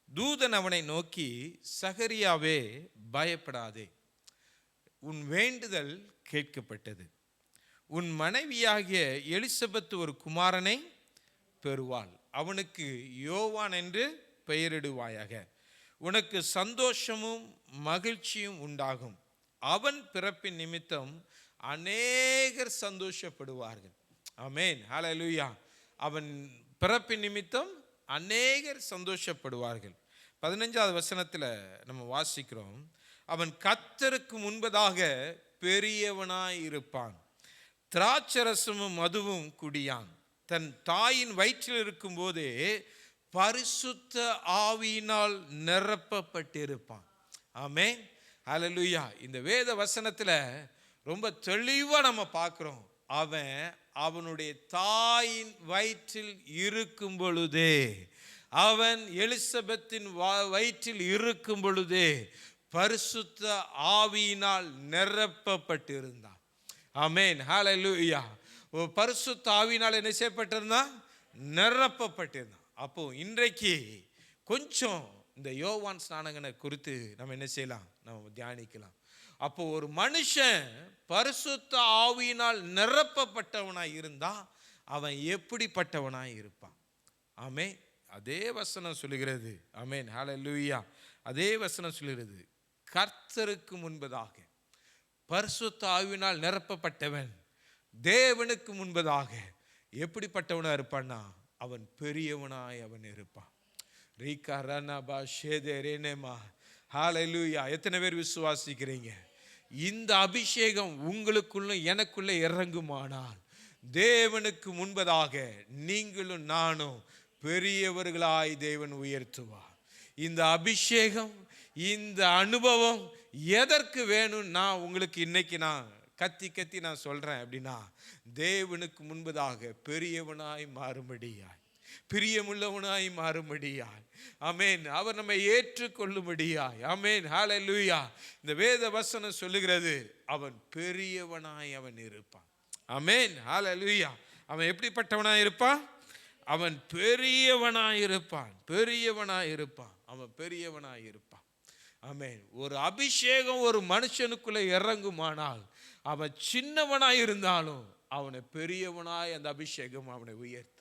தூதன் அவனை நோக்கி, சகரியாவே பயப்படாதே, உன் வேண்டுதல் கேட்கப்பட்டது. உன் மனைவியாகிய எலிசபெத் ஒரு குமாரனை பெறுவாள். அவனுக்கு யோவான் என்று பெயரிடுவாயாக. உனக்கு சந்தோஷமும் மகிழ்ச்சியும் உண்டாகும். அவன் பிறப்பின் நிமித்தம் அநேகர் சந்தோஷப்படுவார்கள். ஆமென். ஹல்லேலூயா. அவன் பிறப்பின் நிமித்தம் அநேகர் சந்தோஷப்படுவார்கள். 15ஆவது வசனத்தில் நம்ம வாசிக்கிறோம், அவன் கர்த்தருக்கு முன்பதாக பெரியவனாய் இருப்பான், திராட்சரசமும் மதுவும் குடியான். தன் தாயின் வயிற்றில் இருக்கும் போதே பரிசுத்த ஆவியினால் நிரப்பப்பட்டிருப்பான். ஆமென். ஹல்லேலூயா. இந்த வேத வசனத்துல ரொம்ப தெளிவா நம்ம பார்க்கிறோம். அவன் அவனுடைய தாயின் வயிற்றில் இருக்கும் பொழுதே, அவன் எலிசபெத்தின் வயிற்றில் இருக்கும் பொழுதே பரிசுத்த ஆவியினால் நிரப்பப்பட்டிருந்தான். ஆமென், ஹல்லேலூயா. பரிசுத்த ஆவியினால் என்ன செய்யப்பட்டிருந்தான்? நிரப்பப்பட்டிருந்தான். அப்போ இன்றைக்கு கொஞ்சம் இந்த யோவான் ஸ்நானகனை குறித்து நம்ம என்ன செய்யலாம்? நம்ம தியானிக்கலாம். அப்போ ஒரு மனுஷன் பரிசுத்த ஆவியினால் நிரப்பப்பட்டவனாய் இருந்தா அவன் எப்படிப்பட்டவனாய் இருப்பான்? ஆமென். அதே வசனம் சொல்லுகிறது. ஆமென், ஹல்லேலூயா. அதே வசனம் சொல்லுகிறது, கர்த்தருக்கு முன்பதாக பரிசுத்த ஆவியினால் நிரப்பப்பட்டவன் தேவனுக்கு முன்பதாக எப்படிப்பட்டவனா இருப்பான்னா அவன் பெரியவனாய் அவன் இருப்பான். ஹல்லேலூயா. எத்தனை பேர் விசுவாசிக்கிறீங்க? இந்த அபிஷேகம் உங்களுக்குள்ள எனக்குள்ள இறங்குமானால் தேவனுக்கு முன்பதாக நீங்களும் நானும் பெரியவர்களாய் தேவன் உயர்த்துவார். இந்த அபிஷேகம், இந்த அனுபவம் எதற்கு வேணும்? நான் உங்களுக்கு இன்னைக்கு நான் கத்தி நான் சொல்றேன் அப்படின்னா, தேவனுக்கு முன்பதாக பெரியவனாய் மாறும்படியாய், பிரியமுள்ளவனாய் மாறும்படியாய், ஆமென், அவர் நம்மை ஏற்றுக்கொள்ளும்படியாய், ஆமென், ஹல்லேலூயா. இந்த வேத வசனம் சொல்லுகிறது, அவன் பெரியவனாய் அவன் இருப்பான். ஆமென், ஹல்லேலூயா. அவன் எப்படிப்பட்டவனாய் இருப்பான்? அவன் பெரியவனாய் இருப்பான். பெரியவனாய் இருப்பான். அவன் பெரியவனாய் இருப்பான். ஆமென். ஒரு அபிஷேகம் ஒரு மனுஷனுக்குள்ள இறங்குமானால் அவன் சின்னவனாய் இருந்தாலும் அவனை பெரியவனாய் அந்த அபிஷேகம் அவனை உயர்த்தும்.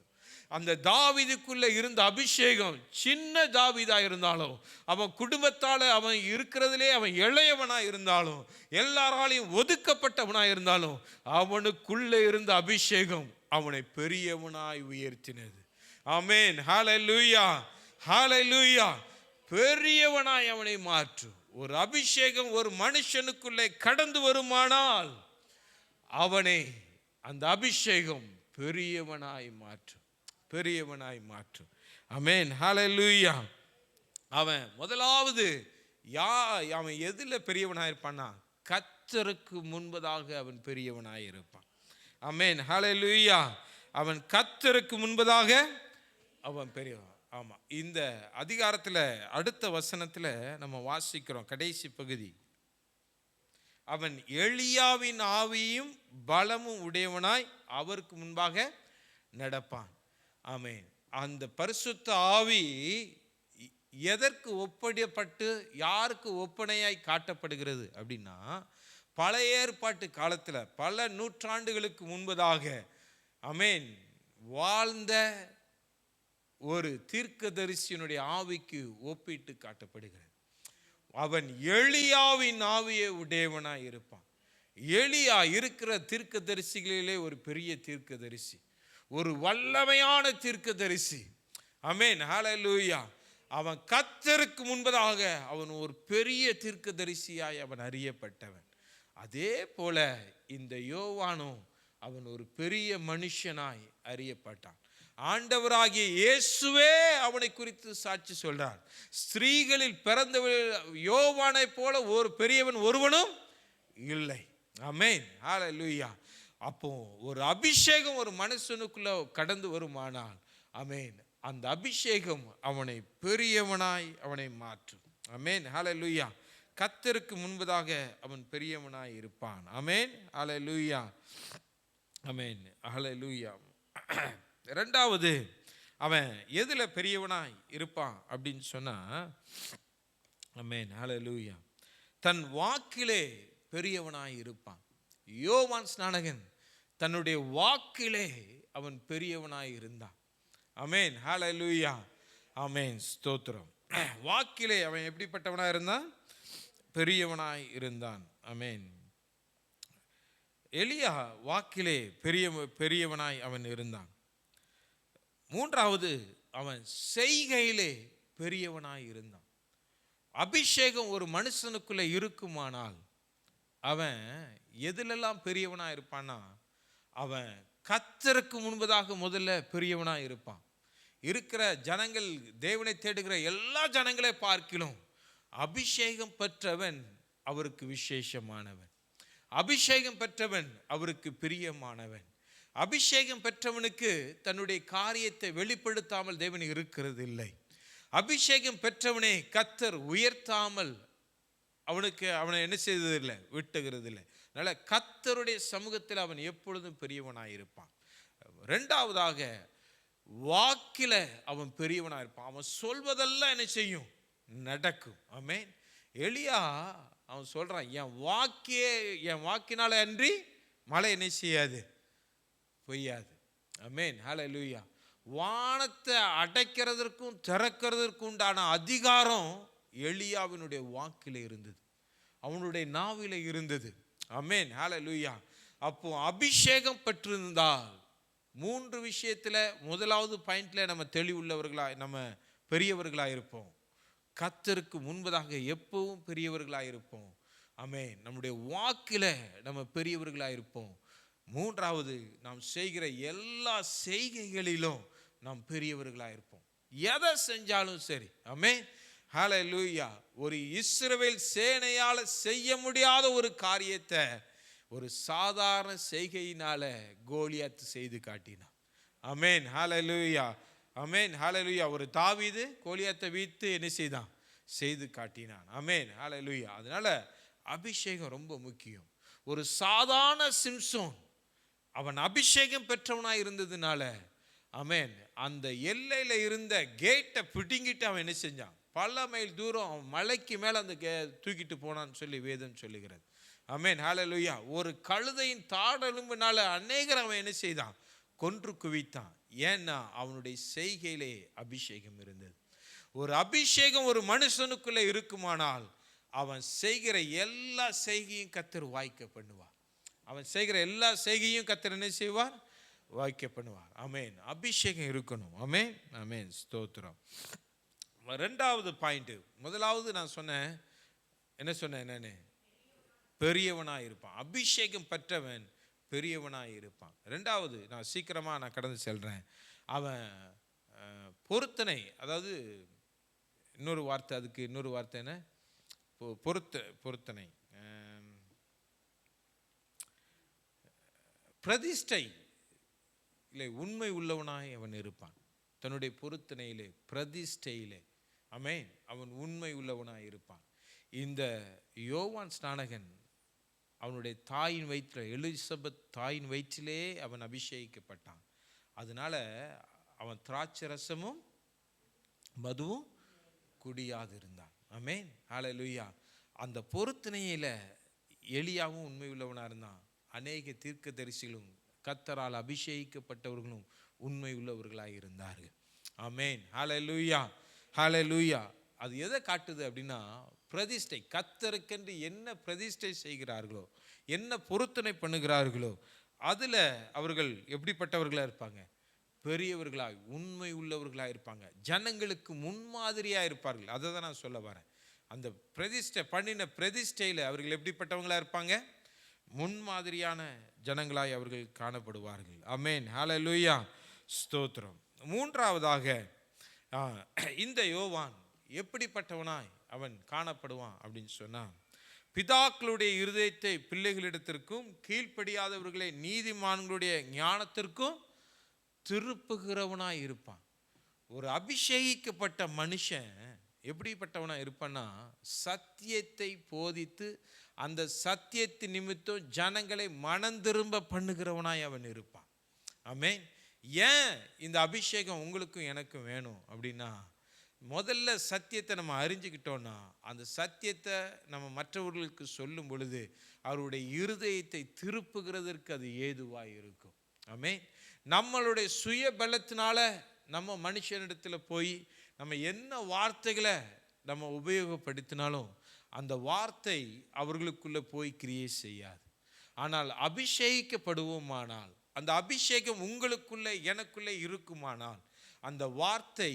அந்த தாவீதுக்குள்ள இருந்த அபிஷேகம் சின்ன தாவீதா இருந்தாலும், அவன் குடும்பத்தால் அவன் இருக்கிறதுலே அவன் இளையவனாய் இருந்தாலும், எல்லாராலையும் ஒதுக்கப்பட்டவனாய் இருந்தாலும், அவனுக்குள்ள இருந்த அபிஷேகம் அவனை பெரியவனாய் உயர்த்தினது. ஆமென், ஹல்லேலூயா, ஹல்லேலூயா. பெரியவனாய் அவனை மாற்றும். ஒரு அபிஷேகம் ஒரு மனுஷனுக்குள்ளே கடந்து வருமானால் அவனை அந்த அபிஷேகம் பெரியவனாய் மாற்றும். பெரியவனாய் மாற்றும். ஆமென், ஹல்லேலூயா. அவன் முதலாவது அவன் எதுல பெரியவனாய் இருப்பான்னா கர்த்தருக்கு முன்பதாக அவன் பெரியவனாய் இருப்பான். ஆமென், ஹல்லேலூயா. அவன் கர்த்தருக்கு முன்பதாக அவன் பெரியவன். ஆமா, இந்த அதிகாரத்தில் அடுத்த வசனத்தில் நம்ம வாசிக்கிறோம், கடைசி பகுதி, அவன் எலியாவின் ஆவியும் பலமும் உடையவனாய் அவருக்கு முன்பாக நடப்பான். ஆமென். அந்த பரிசுத்த ஆவி எதற்கு ஒப்படைப்பட்டு யாருக்கு ஒப்பனையாய் காட்டப்படுகிறது அப்படின்னா, பழைய ஏற்பாட்டு காலத்தில் பல நூற்றாண்டுகளுக்கு முன்பதாக ஆமென் வாழ்ந்த ஒரு தீர்க்கதரிசியினுடைய ஆவிக்கு ஒப்பிட்டு காட்டப்படுகிறது. அவன் எலியாவின் ஆவியை உடையவனாய் இருப்பான். எலியா இருக்கிற தீர்க்கதரிசிகளிலே ஒரு பெரிய தீர்க்கதரிசி, ஒரு வல்லமையான தீர்க்கதரிசி. ஆமென், ஹல்லேலூயா. அவன் கர்த்தருக்கு முன்பதாக அவன் ஒரு பெரிய தீர்க்கதரிசியாய் அவன் அறியப்பட்டவன். அதே போல இந்த யோவானும் அவன் ஒரு பெரிய மனுஷனாய் அறியப்பட்டான். ஆண்டவராகிய இயேசுவே அவனை குறித்து சாட்சி சொல்றார். ஸ்திரீகளில் பிறந்தவள் யோவானை போல ஒரு பெரியவன் ஒருவனும் இல்லை. ஆமென், ஹல்லேலூயா. அப்போ ஒரு அபிஷேகம் ஒரு மனுஷனுக்குள்ள கடந்து வருமானால் ஆமென், அந்த அபிஷேகம் அவனை பெரியவனாய் அவனை மாற்றும். ஆமென், ஹல்லேலூயா. கர்த்தருக்கு முன்பதாக அவன் பெரியவனாய் இருப்பான். ஆமென், ஹல்லேலூயா. ஆமென், ஹல்லேலூயா. இரண்டாவது, அவன் எதுல பெரியவனாய் இருப்பான் அப்படின்னு சொன்னா, ஆமென், ஹல்லேலூயா, தன் வாக்கிலே பெரியவனாய் இருப்பான். யோவான் ஸ்நானகன் தன்னுடைய வாக்கிலே அவன் பெரியவனாய் இருந்தான். ஆமென், ஹல்லேலூயா. ஆமென், ஸ்தோத்திரம். வாக்கிலே அவன் எப்படிப்பட்டவனாய் இருந்தான்? பெரியவனாய் இருந்தான். ஆமென். எலியா வாக்கிலே பெரியவனாய் அவன் இருந்தான். மூன்றாவது, அவன் செய்கையிலே பெரியவனாய் இருந்தான். அபிஷேகம் ஒரு மனுஷனுக்குள்ள இருக்குமானால் அவன் எதிலெல்லாம் பெரியவனாய் இருப்பான்னா, அவன் கர்த்தருக்கு முன்பதாக முதல்ல பெரியவனாய் இருப்பான். இருக்கிற ஜனங்கள், தேவனை தேடுகிற எல்லா ஜனங்களை பார்க்கிலும் அபிஷேகம் பெற்றவன் அவருக்கு விசேஷமானவன். அபிஷேகம் பெற்றவன் அவருக்கு பிரியமானவன். அபிஷேகம் பெற்றவனுக்கு தன்னுடைய காரியத்தை வெளிப்படுத்தாமல் தேவன் இருக்கிறது இல்லை. அபிஷேகம் பெற்றவனை கர்த்தர் உயர்த்தாமல் அவனை என்ன செய்ததில்லை, விட்டுகிறது இல்லை. அதனால கர்த்தருடைய சமூகத்தில் அவன் எப்பொழுதும் பெரியவனாயிருப்பான். ரெண்டாவதாக, வாக்கில அவன் பெரியவனாயிருப்பான். அவன் சொல்வதெல்லாம் என்ன செய்யும், நடக்கும். ஆமென். எலியா அவன் சொல்றான், என் வாக்கினால அன்றி மழை என்ன செய்யாது, பொய்யாது. ஆமென். ஹல்லேலூயா. வானத்தை அடைக்கிறதற்கும் திறக்கிறதற்கும் உண்டான அதிகாரம் எலியாவினுடைய வாக்கில இருந்தது, அவனுடைய நாவில இருந்தது. ஆமென். ஹல்லேலூயா. அப்போ அபிஷேகம் பெற்றிருந்தால் 3 விஷயத்துல முதலாவது பாயிண்ட்ல நம்ம தெளிவுள்ளவர்களாய், நம்ம பெரியவர்களாக இருப்போம். கர்த்தருக்கு முன்பதாக எப்பவும் பெரியவர்களாக இருப்போம். ஆமென். நம்முடைய வாக்கில நம்ம பெரியவர்களாக இருப்போம். 3வது, நாம் செய்கிற எல்லா செய்கைகளிலும் நாம் பெரியவர்களாக இருப்போம். எதை செஞ்சாலும் சரி. ஆமென். ஹல்லேலூயா. ஒரு இஸ்ரவேல் சேனையால செய்ய முடியாத ஒரு காரியத்தை ஒரு சாதாரண செய்கையினால கோலியாத் செய்து காட்டினான். ஆமென். ஹல்லேலூயா. ஆமென். ஹல்லேலூயா. ஒரு தாவீது கோலியாத்தை வீழ்த்தி என்ன செய்தான், செய்து காட்டினான். ஆமென். ஹல்லேலூயா. அதனால அபிஷேகம் ரொம்ப முக்கியம். ஒரு சாதாரண சிம்சோன் அவன் அபிஷேகம் பெற்றவனாய் இருந்ததுனால, ஆமென், அந்த எல்லையில இருந்த கேட்டை பிடுங்கிட்டு அவன் என்ன செஞ்சான், பல மைல் தூரம் அவன் மலைக்கு மேல அந்த தூக்கிட்டு போனான்னு சொல்லி வேதம் சொல்லுகிறது. ஆமென். ஹல்லேலூயா. ஒரு கழுதையின் தாடெலும்பினால அநேகர் அவன் என்ன செய்தான், கொன்று குவித்தான். ஏன்னா அவனுடைய செய்கையிலே அபிஷேகம் இருந்தது. ஒரு அபிஷேகம் ஒரு மனுஷனுக்குள்ள இருக்குமானால் அவன் செய்கிற எல்லா செய்கையும் கர்த்தர் வாய்க்க பண்ணுவார். அவன் செய்கிற எல்லா செய்கையும் கர்த்தர் என்ன செய்வார், வாய்க்க பண்ணுவார். ஆமென். அபிஷேகம் இருக்கணும். ஆமென். ஆமென். ஸ்தோத்திரம். 2வது பாயிண்ட், முதலாவது நான் சொன்னேன், என்ன சொன்னேன், என்னன்னு, பெரியவனாய் இருப்பான். அபிஷேகம் பெற்றவன் பெரியவனாய் இருப்பான். 2வது, நான் சீக்கிரமா கடந்து செல்றேன், அவன் பொருத்தனை, அதாவது இன்னொரு வார்த்தை, அதுக்கு இன்னொரு வார்த்தை என்ன, பொருத்தனை, பிரதிஷ்டை இல்லை, உண்மை உள்ளவனாய் அவன் இருப்பான். தன்னுடைய பொருத்தனையிலே, பிரதிஷ்டையிலே, ஆமென், அவன் உண்மை உள்ளவனாய் இருப்பான். இந்த யோவான் ஸ்நானகன் அவனுடைய தாயின் வயிற்றில், எலிசபெத் தாயின் வயிற்றிலே அவன் அபிஷேகிக்கப்பட்டான். அதனால அவன் திராட்சை ரசமும் மதுவும் குடியாது இருந்தான். ஆமென். ஹல்லேலூயா. அந்த பொருத்தனையில எலியாவும் உண்மை உள்ளவனாக இருந்தான். அநேக தீர்க்கதரிசிகளும் கர்த்தரால் அபிஷேகிக்கப்பட்டவர்களும் உண்மை உள்ளவர்களாக இருந்தார்கள். ஆமென். ஹல்லேலூயா. ஹல்லேலூயா. அது எதை காட்டுது அப்படின்னா, பிரதிஷ்டை. கர்த்தருக்கென்று என்ன பிரதிஷ்டை செய்கிறார்களோ, என்ன பொருத்தனை பண்ணுகிறார்களோ, அதில் அவர்கள் எப்படிப்பட்டவர்களாக இருப்பாங்க, பெரியவர்களாய் உண்மை உள்ளவர்களாக இருப்பாங்க. ஜனங்களுக்கு முன்மாதிரியாக இருப்பார்கள். அதை தான் நான் சொல்ல வரேன். அந்த பிரதிஷ்டை பண்ணின பிரதிஷ்டையில் அவர்கள் எப்படிப்பட்டவங்களாக இருப்பாங்க, முன்மாதிரியான ஜனங்களாய் அவர்கள் காணப்படுவார்கள். ஆமென். ஹல்லேலூயா. ஸ்தோத்திரம். 3வதாக, இந்த யோவான் எப்படிப்பட்டவனாய் அவன் காணப்படுவான் அப்படின்னு சொன்னா, பிதாக்களுடைய இருதயத்தை பிள்ளைகளிடத்திற்கும் கீழ்ப்படியாதவர்களை நீதிமான்களுடைய ஞானத்திற்கும் திருப்புகிறவனாய் இருப்பான். ஒரு அபிஷேகிக்கப்பட்ட மனுஷன் எப்படிப்பட்டவனா இருப்பான்னா, சத்தியத்தை போதித்து அந்த சத்தியத்தின் நிமித்தம் ஜனங்களை மனம் திரும்ப பண்ணுகிறவனாய் அவன் இருப்பான். ஆமென். ஏன் இந்த அபிஷேகம் உங்களுக்கும் எனக்கும் வேணும் அப்படின்னா, முதல்ல சத்தியத்தை நம்ம அறிஞ்சுக்கிட்டோன்னா, அந்த சத்தியத்தை நம்ம மற்றவர்களுக்கு சொல்லும் பொழுது அவருடைய இருதயத்தை திருப்புகிறதற்கு அது ஏதுவாக இருக்கும். ஆமென். நம்மளுடைய சுய பலத்தினால நம்ம மனுஷனிடத்தில் போய் நம்ம என்ன வார்த்தைகளை நம்ம உபயோகப்படுத்தினாலும் அந்த வார்த்தை அவர்களுக்குள்ளே போய் கிரியை செய்யாது. ஆனால் அபிஷேகிக்கப்படுவோமானால், அந்த அபிஷேகம் உங்களுக்குள்ளே எனக்குள்ளே இருக்குமானால், அந்த வார்த்தை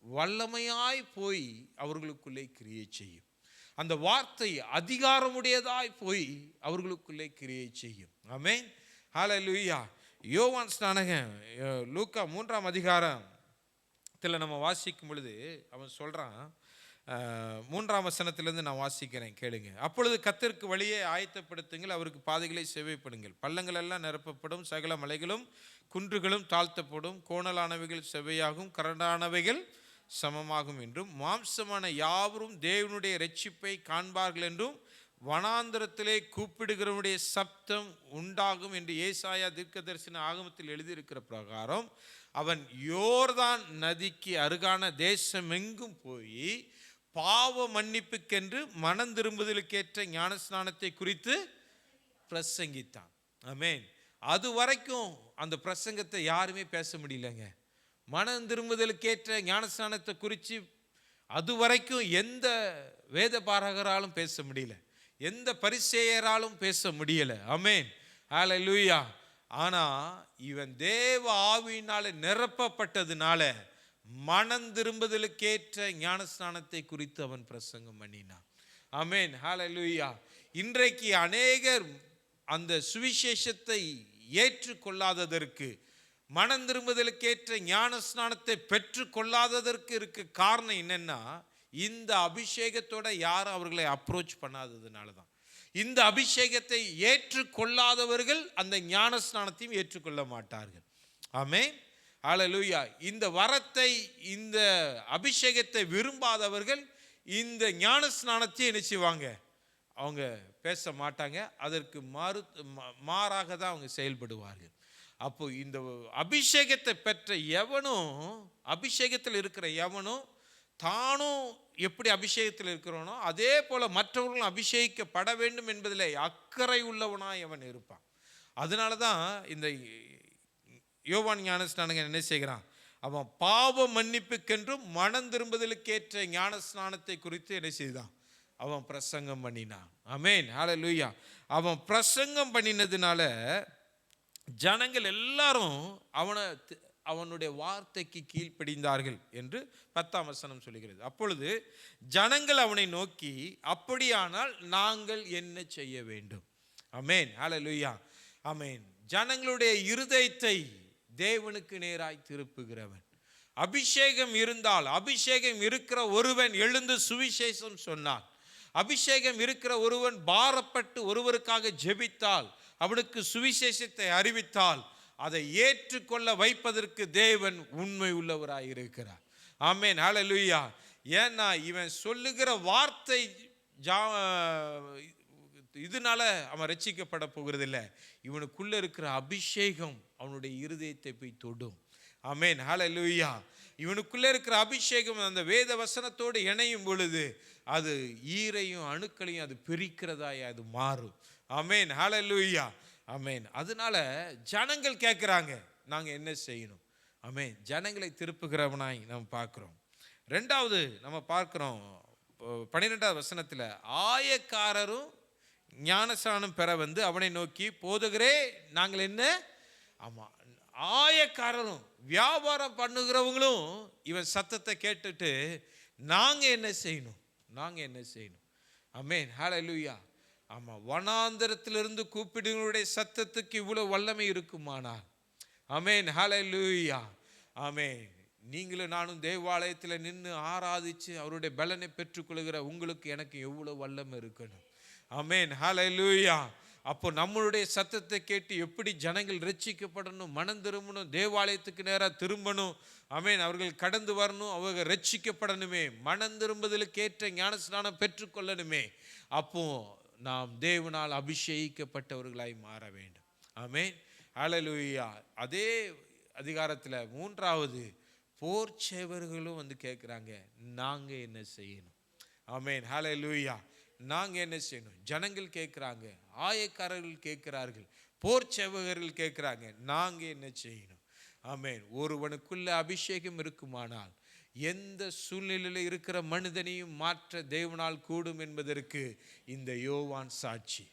வல்லமையாய் போய் அவர்களுக்குள்ளே கிரியை செய்யும். அந்த வார்த்தை அதிகாரமுடையதாய் போய் அவர்களுக்குள்ளே கிரியை செய்யும். ஆமென். ஹல்லேலூயா. யோவான் ஸ்நானகன் லூக்கா 3ஆம் அதிகாரத்தில் நம்ம வாசிக்கும் பொழுது அவன் சொல்றான், 3ஆம் வசனத்திலிருந்து நான் வாசிக்கிறேன், கேளுங்க. அப்பொழுது கர்த்தருக்கு வழியை ஆயத்தப்படுத்துங்கள், அவருக்கு பாதைகளை செவ்வைப்படுங்கள். பள்ளங்கள் எல்லாம் நிரப்பப்படும், சகல மலைகளும் குன்றுகளும் தாழ்த்தப்படும், கோணலானவைகள் செவ்வையாகும், கரடானவைகள் சமமாகும் என்றும், மாம்சமான யாவரும் தேவனுடைய இரட்சிப்பை காண்பார்கள் என்றும், வனாந்தரத்திலே கூப்பிடுகிறவனுடைய சப்தம் உண்டாகும் என்று ஏசாயா தீர்க்கதரிசன ஆகமத்தில் எழுதியிருக்கிற பிரகாரம் அவன் யோர்தான் நதிக்கு அருகான தேசமெங்கும் போய் பாவ மன்னிப்புக்கென்று மனம் திரும்புதலுக்கேற்ற ஞானஸ்நானத்தை குறித்து பிரசங்கித்தான். ஆமென். அது வரைக்கும் அந்த பிரசங்கத்தை யாருமே பேச முடியலங்க. மனம் திரும்புதலுக்கேற்ற ஞானஸ்நானத்தை குறித்து அது வரைக்கும் எந்த வேத பாரகராலும் பேச முடியல, எந்த பரிசேயராலும் பேச முடியல. ஆமென், ஹல்லேலூயா. ஆனா இவன் தேவ ஆவியினால நிரப்பப்பட்டதுனால மனம் திரும்புதலுக்கேற்ற ஞானஸ்நானத்தை குறித்து அவன் பிரசங்கம் பண்ணினான். ஆமென், ஹல்லேலூயா. இன்றைக்கு அநேகர் அந்த சுவிசேஷத்தை ஏற்றுக்கொள்ளாததற்கு, மனம் திரும்புதலுக்கேற்ற ஞானஸ்நானத்தை பெற்று கொள்ளாததற்கு இருக்க காரணம் என்னன்னா, இந்த அபிஷேகத்தோட யாரும் அவர்களை அப்ரோச் பண்ணாததுனால தான். இந்த அபிஷேகத்தை ஏற்றுக்கொள்ளாதவர்கள் அந்த ஞானஸ்நானத்தையும் ஏற்றுக்கொள்ள மாட்டார்கள். ஆமென், ஹல்லேலூயா. இந்த வரத்தை, இந்த அபிஷேகத்தை விரும்பாதவர்கள் இந்த ஞானஸ்நானத்தை என்ன செய்வாங்க? அவங்க பேச மாட்டாங்க. அதற்கு மாறாக தான் அவங்க செயல்படுவார்கள். அப்போ இந்த அபிஷேகத்தை பெற்ற எவனும், அபிஷேகத்தில் இருக்கிற எவனும் தானும் எப்படி அபிஷேகத்தில் இருக்கிறானோ அதே போல மற்றவர்களும் அபிஷேகிக்கப்பட வேண்டும் என்பதில் அக்கறை உள்ளவனாய் அவன் இருப்பான். அதனால தான் இந்த யோவான் ஞானஸ்நானகன் என்ன செய்கிறான்? அவன் பாவ மன்னிப்புக்கென்றும் மனம் திரும்புதலுக்கேற்ற ஞானஸ்நானத்தை குறித்து என்ன செய்தான்? அவன் பிரசங்கம் பண்ணினான். ஆமென், ஹல்லேலூயா. அவன் பிரசங்கம் பண்ணினதுனால ஜனங்கள் எல்லாரும் அவனுடைய வார்த்தைக்கு கீழ்ப்படிந்தார்கள் என்று 10ஆம் வசனம் சொல்லுகிறது. அப்பொழுது ஜனங்கள் அவனை நோக்கி, அப்படியானால் நாங்கள் என்ன செய்ய வேண்டும்? ஆமென், ஹல்லேலூயா. ஆமென். ஜனங்களுடைய இருதயத்தை தேவனுக்கு நேராய் திருப்புகிறவன். அபிஷேகம் இருந்தால், அபிஷேகம் இருக்கிற ஒருவன் எழுந்து சுவிசேஷம் சொன்னான், அபிஷேகம் இருக்கிற ஒருவன் பாரப்பட்டு ஒருவருக்காக ஜெபித்தால், அவனுக்கு சுவிசேஷத்தை அறிவித்தால், அதை ஏற்றுக்கொள்ள வைப்பதற்கு தேவன் உண்மை உள்ளவராய் இருக்கிறார். ஆமென், ஹல்லேலூயா. ஏன்னா இவன் சொல்லுகிற வார்த்தை இதனால அவன் ரட்சிக்கப்பட போகிறதில்லை. இவனுக்குள்ள இருக்கிற அபிஷேகம் அவனுடைய இருதயத்தை போய் தொடும். ஆமென், ஹல்லேலூயா. இவனுக்குள்ள இருக்கிற அபிஷேகம் அந்த வேத வசனத்தோடு இணையும் பொழுது அது ஈரையும் அணுக்களையும் அது பிரிக்கிறதாய் அது மாறும். ஆமென், ஹல்லேலூயா. ஆமென். அதனால ஜனங்கள் கேட்குறாங்க, நாங்கள் என்ன செய்யணும்? ஆமென். ஜனங்களை திருப்புகிறவனாய் நம்ம பார்க்குறோம். ரெண்டாவது நம்ம பார்க்குறோம் 12ஆவது வசனத்தில், ஆயக்காரரும் ஞானஸ்நானம் பெற வந்து அவனை நோக்கி, போதுகிறே நாங்கள் என்ன? ஆமாம், ஆயக்காரரும் வியாபாரம் பண்ணுகிறவங்களும் இவன் சத்தத்தை கேட்டுட்டு நாங்கள் என்ன செய்யணும்? நாங்கள் என்ன செய்யணும்? ஆமென், ஹல்லேலூயா. ஆமாம், வனாந்தரத்திலிருந்து கூப்பிடுங்களுடைய சத்தத்துக்கு இவ்வளோ வல்லமை இருக்குமானால், ஆமென், ஹல்லேலூயா. ஆமென். நீங்களும் நானும் தேவாலயத்தில் நின்று ஆராதித்து அவருடைய பலனை பெற்றுக்கொள்கிற உங்களுக்கு எனக்கு எவ்வளோ வல்லமை இருக்கணும். ஆமென், ஹல்லேலூயா. அப்போ நம்மளுடைய சத்தத்தை கேட்டு எப்படி ஜனங்கள் ரட்சிக்கப்படணும், மனம் திரும்பணும், தேவாலயத்துக்கு நேராக திரும்பணும். ஆமென். அவர்கள் கடந்து வரணும், அவர்கள் ரட்சிக்கப்படணுமே, மனம் திரும்புதலுக்கு ஏற்ற ஞானஸ்நானம் பெற்றுக்கொள்ளணுமே. அப்போ நாம் தேவனால் அபிஷேகிக்கப்பட்டவர்களாய் மாற வேண்டும். ஆமென், ஹல்லேலூயா. அதே அதிகாரத்தில் 3வது போர் சேவர்களும் வந்து கேட்குறாங்க, நாங்கள் என்ன செய்யணும்? ஆமென், ஹல்லேலூயா. நாங்கள் என்ன செய்யணும்? ஜனங்கள் கேட்குறாங்க, ஆயக்காரர்கள் கேட்கிறார்கள், போர் சேவகர்கள் கேட்குறாங்க, நாங்கள் என்ன செய்யணும்? ஆமென். ஒருவனுக்குள்ள அபிஷேகம் இருக்குமானால் எந்த சூழ்நிலையில் இருக்கிற மனிதனையும் மாற்ற தேவனால் கூடும் என்பதற்கு இந்த யோவான் சாட்சி.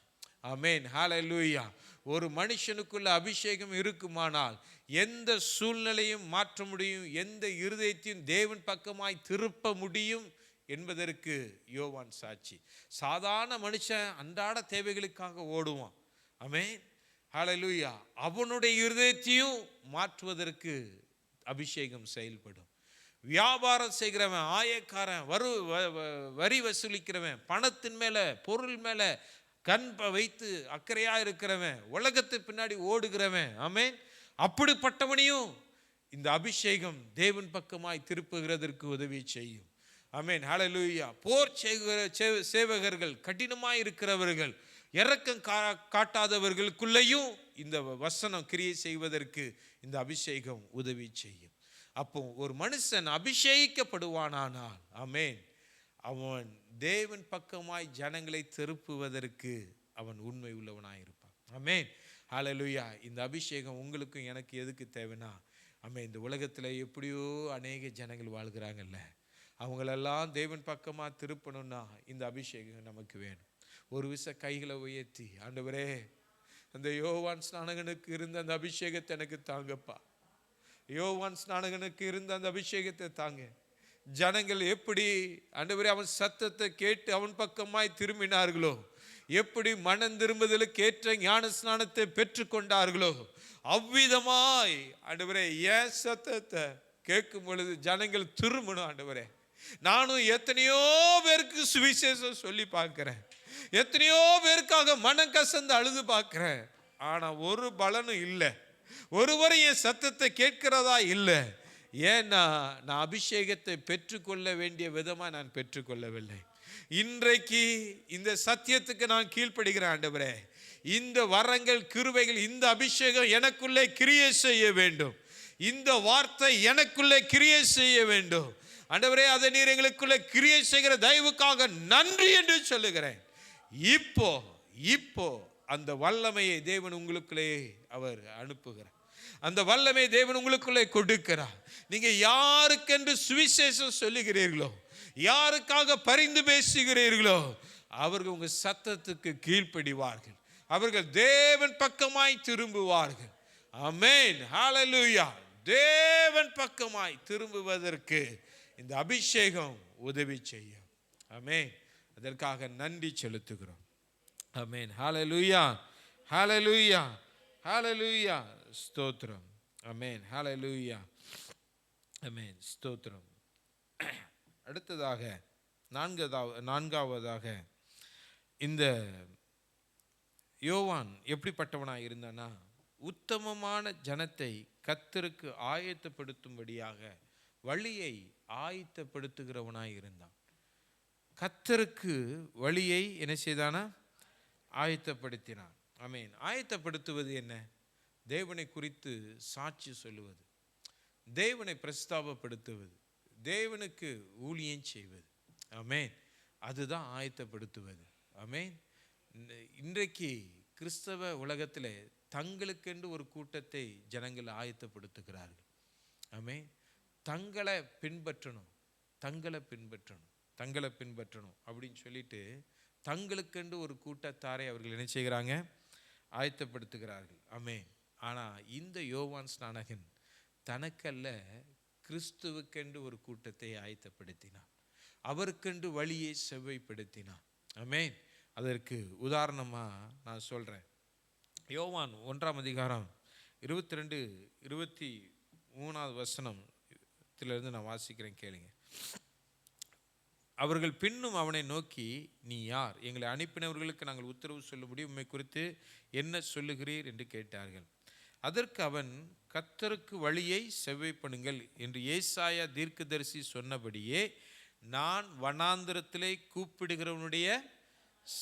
ஆமென், ஹல்லேலூயா. ஒரு மனுஷனுக்குள்ள அபிஷேகம் இருக்குமானால் எந்த சூழ்நிலையும் மாற்ற முடியும், எந்த இருதயத்தையும் தேவன் பக்கமாய் திருப்ப முடியும் என்பதற்கு யோவான் சாட்சி. சாதாரண மனுஷன் அன்றாட தேவைகளுக்காக ஓடுவான். ஆமென், ஹல்லேலூயா. அவனுடைய இருதயத்தையும் மாற்றுவதற்கு அபிஷேகம் செயல்படும். வியாபாரம் செய்கிறவன், ஆயக்காரன், வரி வசூலிக்கிறவன், பணத்தின் மேலே பொருள் மேலே கண் வைத்து அக்கறையா இருக்கிறவன், உலகத்து பின்னாடி ஓடுகிறவன், ஆமென், அப்படிப்பட்டவனையும் இந்த அபிஷேகம் தேவன் பக்கமாய் திருப்புகிறதற்கு உதவி செய்யும். ஆமென், ஹல்லேலூயா. போர் சேவகர்கள், கடினமாய் இருக்கிறவர்கள், இரக்கம் காட்டாதவர்களுக்குள்ளேயும் இந்த வசனம் கிரியை செய்வதற்கு இந்த அபிஷேகம் உதவி செய்யும். அப்போ ஒரு மனுஷன் அபிஷேகிக்கப்படுவானானால், ஆமென், அவன் தேவன் பக்கமாய் ஜனங்களை திருப்புவதற்கு அவன் உண்மை உள்ளவனாய் இருப்பான். ஆமென், ஹல்லேலூயா. இந்த அபிஷேகம் உங்களுக்கும் எனக்கு எதுக்கு தேவைன்னா, ஆமென், இந்த உலகத்தில் எப்படியோ அநேக ஜனங்கள் வாழ்கிறாங்கல்ல, அவங்களெல்லாம் தேவன் பக்கமாக திருப்பணும்னா இந்த அபிஷேகம் நமக்கு வேணும். ஒரு கைகளை உயர்த்தி, ஆண்டவரே, அந்த யோவான் ஸ்நானகனுக்கு இருந்த அந்த அபிஷேகத்தை எனக்கு தாங்கப்பா. யோவான் ஸ்நானகனுக்கு இருந்த அந்த அபிஷேகத்தை தாங்க. ஜனங்கள் எப்படி ஆண்டவரே அவன் சத்தத்தை கேட்டு அவன் பக்கமாய் திரும்பினார்களோ, எப்படி மனம் திரும்புதலுக்கு ஏற்ற ஞான ஸ்நானத்தை பெற்று கொண்டார்களோ, அவ்விதமாய் ஆண்டவரே என் சத்தத்தை கேட்கும் பொழுது ஜனங்கள் திரும்பணும். ஆண்டவரே, நானும் எத்தனையோ பேருக்கு சுவிசேஷம் சொல்லி பார்க்கிறேன், எத்தனையோ பேருக்காக மனம் கசந்து அழுது பார்க்கிறேன், ஆனா ஒரு பலனும் இல்லை, ஒருவரும் என் சத்தத்தை கேட்கிறதா இல்லை. ஏன்னா நான் அபிஷேகத்தை பெற்றுக்கொள்ள வேண்டிய விதமா நான் பெற்றுக்கொள்ளவில்லை. இன்றைக்கு இந்த சத்தியத்துக்கு நான் கீழ்ப்படுகிறேன். ஆண்டவரே, இந்த வரங்கள், கிருபைகள், இந்த அபிஷேகம் எனக்குள்ளே கிரியை செய்ய வேண்டும், இந்த வார்த்தை எனக்குள்ளே கிரியை செய்ய வேண்டும். ஆண்டவரே, அதை நீர் எங்களுக்குள்ளே கிரியை செய்கிற தயவுக்காக நன்றி என்று சொல்லுகிறேன். இப்போ அந்த வல்லமையை தேவன் உங்களுக்குள்ளே அவர் அனுப்புகிறார், அந்த வல்லமை தேவன் உங்களுக்குள்ளே கொடுக்கிறார். நீங்க யாருக்கென்று சுவிசேஷம் சொல்லுகிறீர்களோ, யாருக்காக பரிந்து பேசுகிறீர்களோ, அவர்கள் உங்க சத்தத்துக்கு கீழ்ப்படிவார்கள், அவர்கள் தேவன் பக்கமாய் திரும்புவார்கள். ஆமென், ஹல்லேலூயா. தேவன் பக்கமாய் திரும்புவதற்கு இந்த அபிஷேகம் உதவி செய்யும். ஆமென், அதற்காக நன்றி செலுத்துகிறோம். ஆமென், ஹல்லேலூயா, ஹல்லேலூயா, ஹல்லேலூயா, ஸ்தோத்திரம். ஆமென், ஹல்லேலூயா, ஆமென், ஸ்தோத்திரம். அடுத்ததாக நான்காவதாக இந்த யோவான் எப்படிப்பட்டவனாக இருந்தானா, உத்தமமான ஜனத்தை கர்த்தருக்கு ஆயத்தப்படுத்தும்படியாக வழியை ஆயத்தப்படுத்துகிறவனாய் இருந்தான். கர்த்தருக்கு வழியை என்ன செய்தானா? ஆயத்தப்படுத்தினான். ஆமென். ஆயத்தப்படுத்துவது என்ன? தேவனை குறித்து சாட்சி சொல்லுவது, தேவனை பிரஸ்தாபப்படுத்துவது, தேவனுக்கு ஊழியம் செய்வது. ஆமென், அதுதான் ஆயத்தப்படுத்துவது. ஆமென். இன்றைக்கு கிறிஸ்தவ உலகத்தில் தங்களுக்கென்று ஒரு கூட்டத்தை ஜனங்கள் ஆயத்தப்படுத்துகிறார்கள். ஆமென். தங்களை பின்பற்றணும் அப்படின்னு சொல்லிட்டு தங்களுக்கென்று ஒரு கூட்டத்தாரை அவர்கள் என்ன செய்கிறாங்க? ஆயத்தப்படுத்துகிறார்கள். ஆமென். ஆனால் இந்த யோவான் ஸ்நானகன் தனக்கல்ல, கிறிஸ்துவுக்கென்று ஒரு கூட்டத்தை ஆயத்தப்படுத்தினான், அவருக்கென்று வழியை செவ்வைப்படுத்தினான். ஆமென். அதற்கு உதாரணமாக நான் சொல்கிறேன். யோவான் 1:22-23 வசனத்திலிருந்து நான் வாசிக்கிறேன், கேளுங்க. அவர்கள் பின்னும் அவனை நோக்கி, நீ யார்? எங்களை அனுப்பினவர்களுக்கு நாங்கள் உத்தரவு சொல்லும்படி உம்மை குறித்து என்ன சொல்லுகிறீர் என்று கேட்டார்கள். அதற்கு அவன், கர்த்தருக்கு வழியை செவ்வைப்படுங்கள் என்று ஏசாயா தீர்க்கதரிசி சொன்னபடியே நான் வனாந்திரத்திலே கூப்பிடுகிறவனுடைய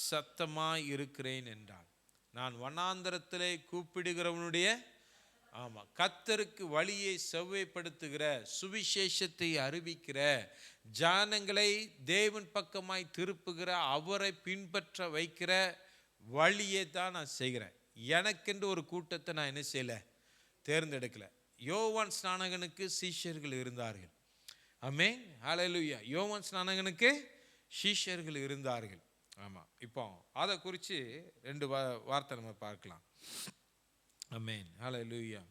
சத்தமாய் இருக்கிறேன் என்றான். நான் வனாந்திரத்திலே கூப்பிடுகிறவனுடைய, கர்த்தருக்கு வழியை செவ்வைப்படுத்துகிற, சுவிசேஷத்தை அறிவிக்கிற, ஜனங்களை தேவன் பக்கமாய் திருப்புகிற, அவரை பின்பற்ற வைக்கிற வழியை தான் நான் செய்கிறேன். எனக்கென்று ஒரு கூட்டத்தை நான் என்ன செய்யல? தேர்ந்தெடுக்கல. யோவான் ஸ்நானகனுக்கு சீஷர்கள் இருந்தார்கள். ஆமென், ஹல்லேலூயா. யோவான் ஸ்நானகனுக்கு சீஷர்கள் இருந்தார்கள். ஆமாம். இப்போ அதை குறித்து 2 வார்த்தை நம்ம பார்க்கலாம். ஆமென், ஹல்லேலூயா.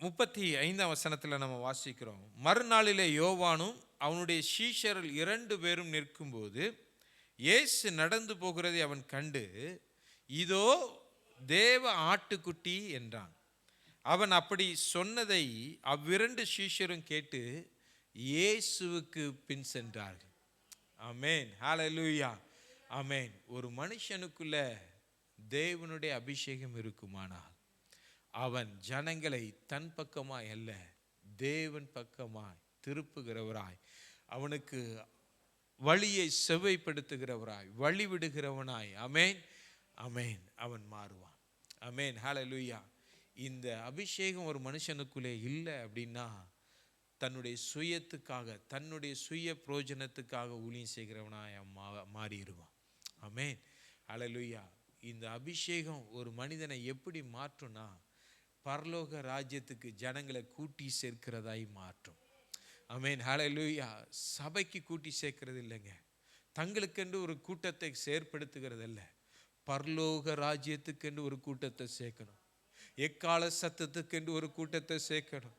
35 வசனத்தில் நம்ம வாசிக்கிறோம். மறுநாளிலே யோவானும் அவனுடைய சீஷர்கள் 2 பேரும் நிற்கும்போது இயேசு நடந்து போகிறதை அவன் கண்டு, இதோ தேவ ஆட்டுக்குட்டி என்றான். அவன் அப்படி சொன்னதை அவ்விரண்டு சீஷரும் கேட்டு இயேசுவுக்கு பின் சென்றார்கள். ஆமென், ஹல்லேலூயா, ஆமென். ஒரு மனுஷனுக்குள்ள தேவனுடைய அபிஷேகம் இருக்குமானால் அவன் ஜனங்களை தன் பக்கமாய் அல்ல தேவன் பக்கமாய் திருப்புகிறவராய், அவனுக்கு வழியை செவ்வைப்படுத்துகிறவராய், வழிவிடுகிறவனாய், ஆமென் ஆமென், அவன் மாறுவான். ஆமென், ஹல்லேலூயா. இந்த அபிஷேகம் ஒரு மனுஷனுக்குள்ளே இல்லை அப்படின்னா தன்னுடைய சுயத்துக்காக, தன்னுடைய சுய பிரயோஜனத்துக்காக ஊழியம் செய்கிறவனாய் மாறிடுவான். ஆமென், ஹல்லேலூயா. இந்த அபிஷேகம் ஒரு மனிதனை எப்படி மாற்றும்னா பரலோக ராஜ்யத்துக்கு ஜனங்களை கூட்டி சேர்க்கிறதாய் மாற்றும். ஆமென், ஹல்லேலூயா. சபைக்கு கூட்டி சேர்க்கிறது இல்லைங்க, தங்களுக்கென்று ஒரு கூட்டத்தை செயற்படுத்துகிறது இல்லை, பரலோக ராஜ்யத்துக்கென்று ஒரு கூட்டத்தை சேர்க்கணும், எக்கால சத்தத்துக்கென்று ஒரு கூட்டத்தை சேர்க்கணும்.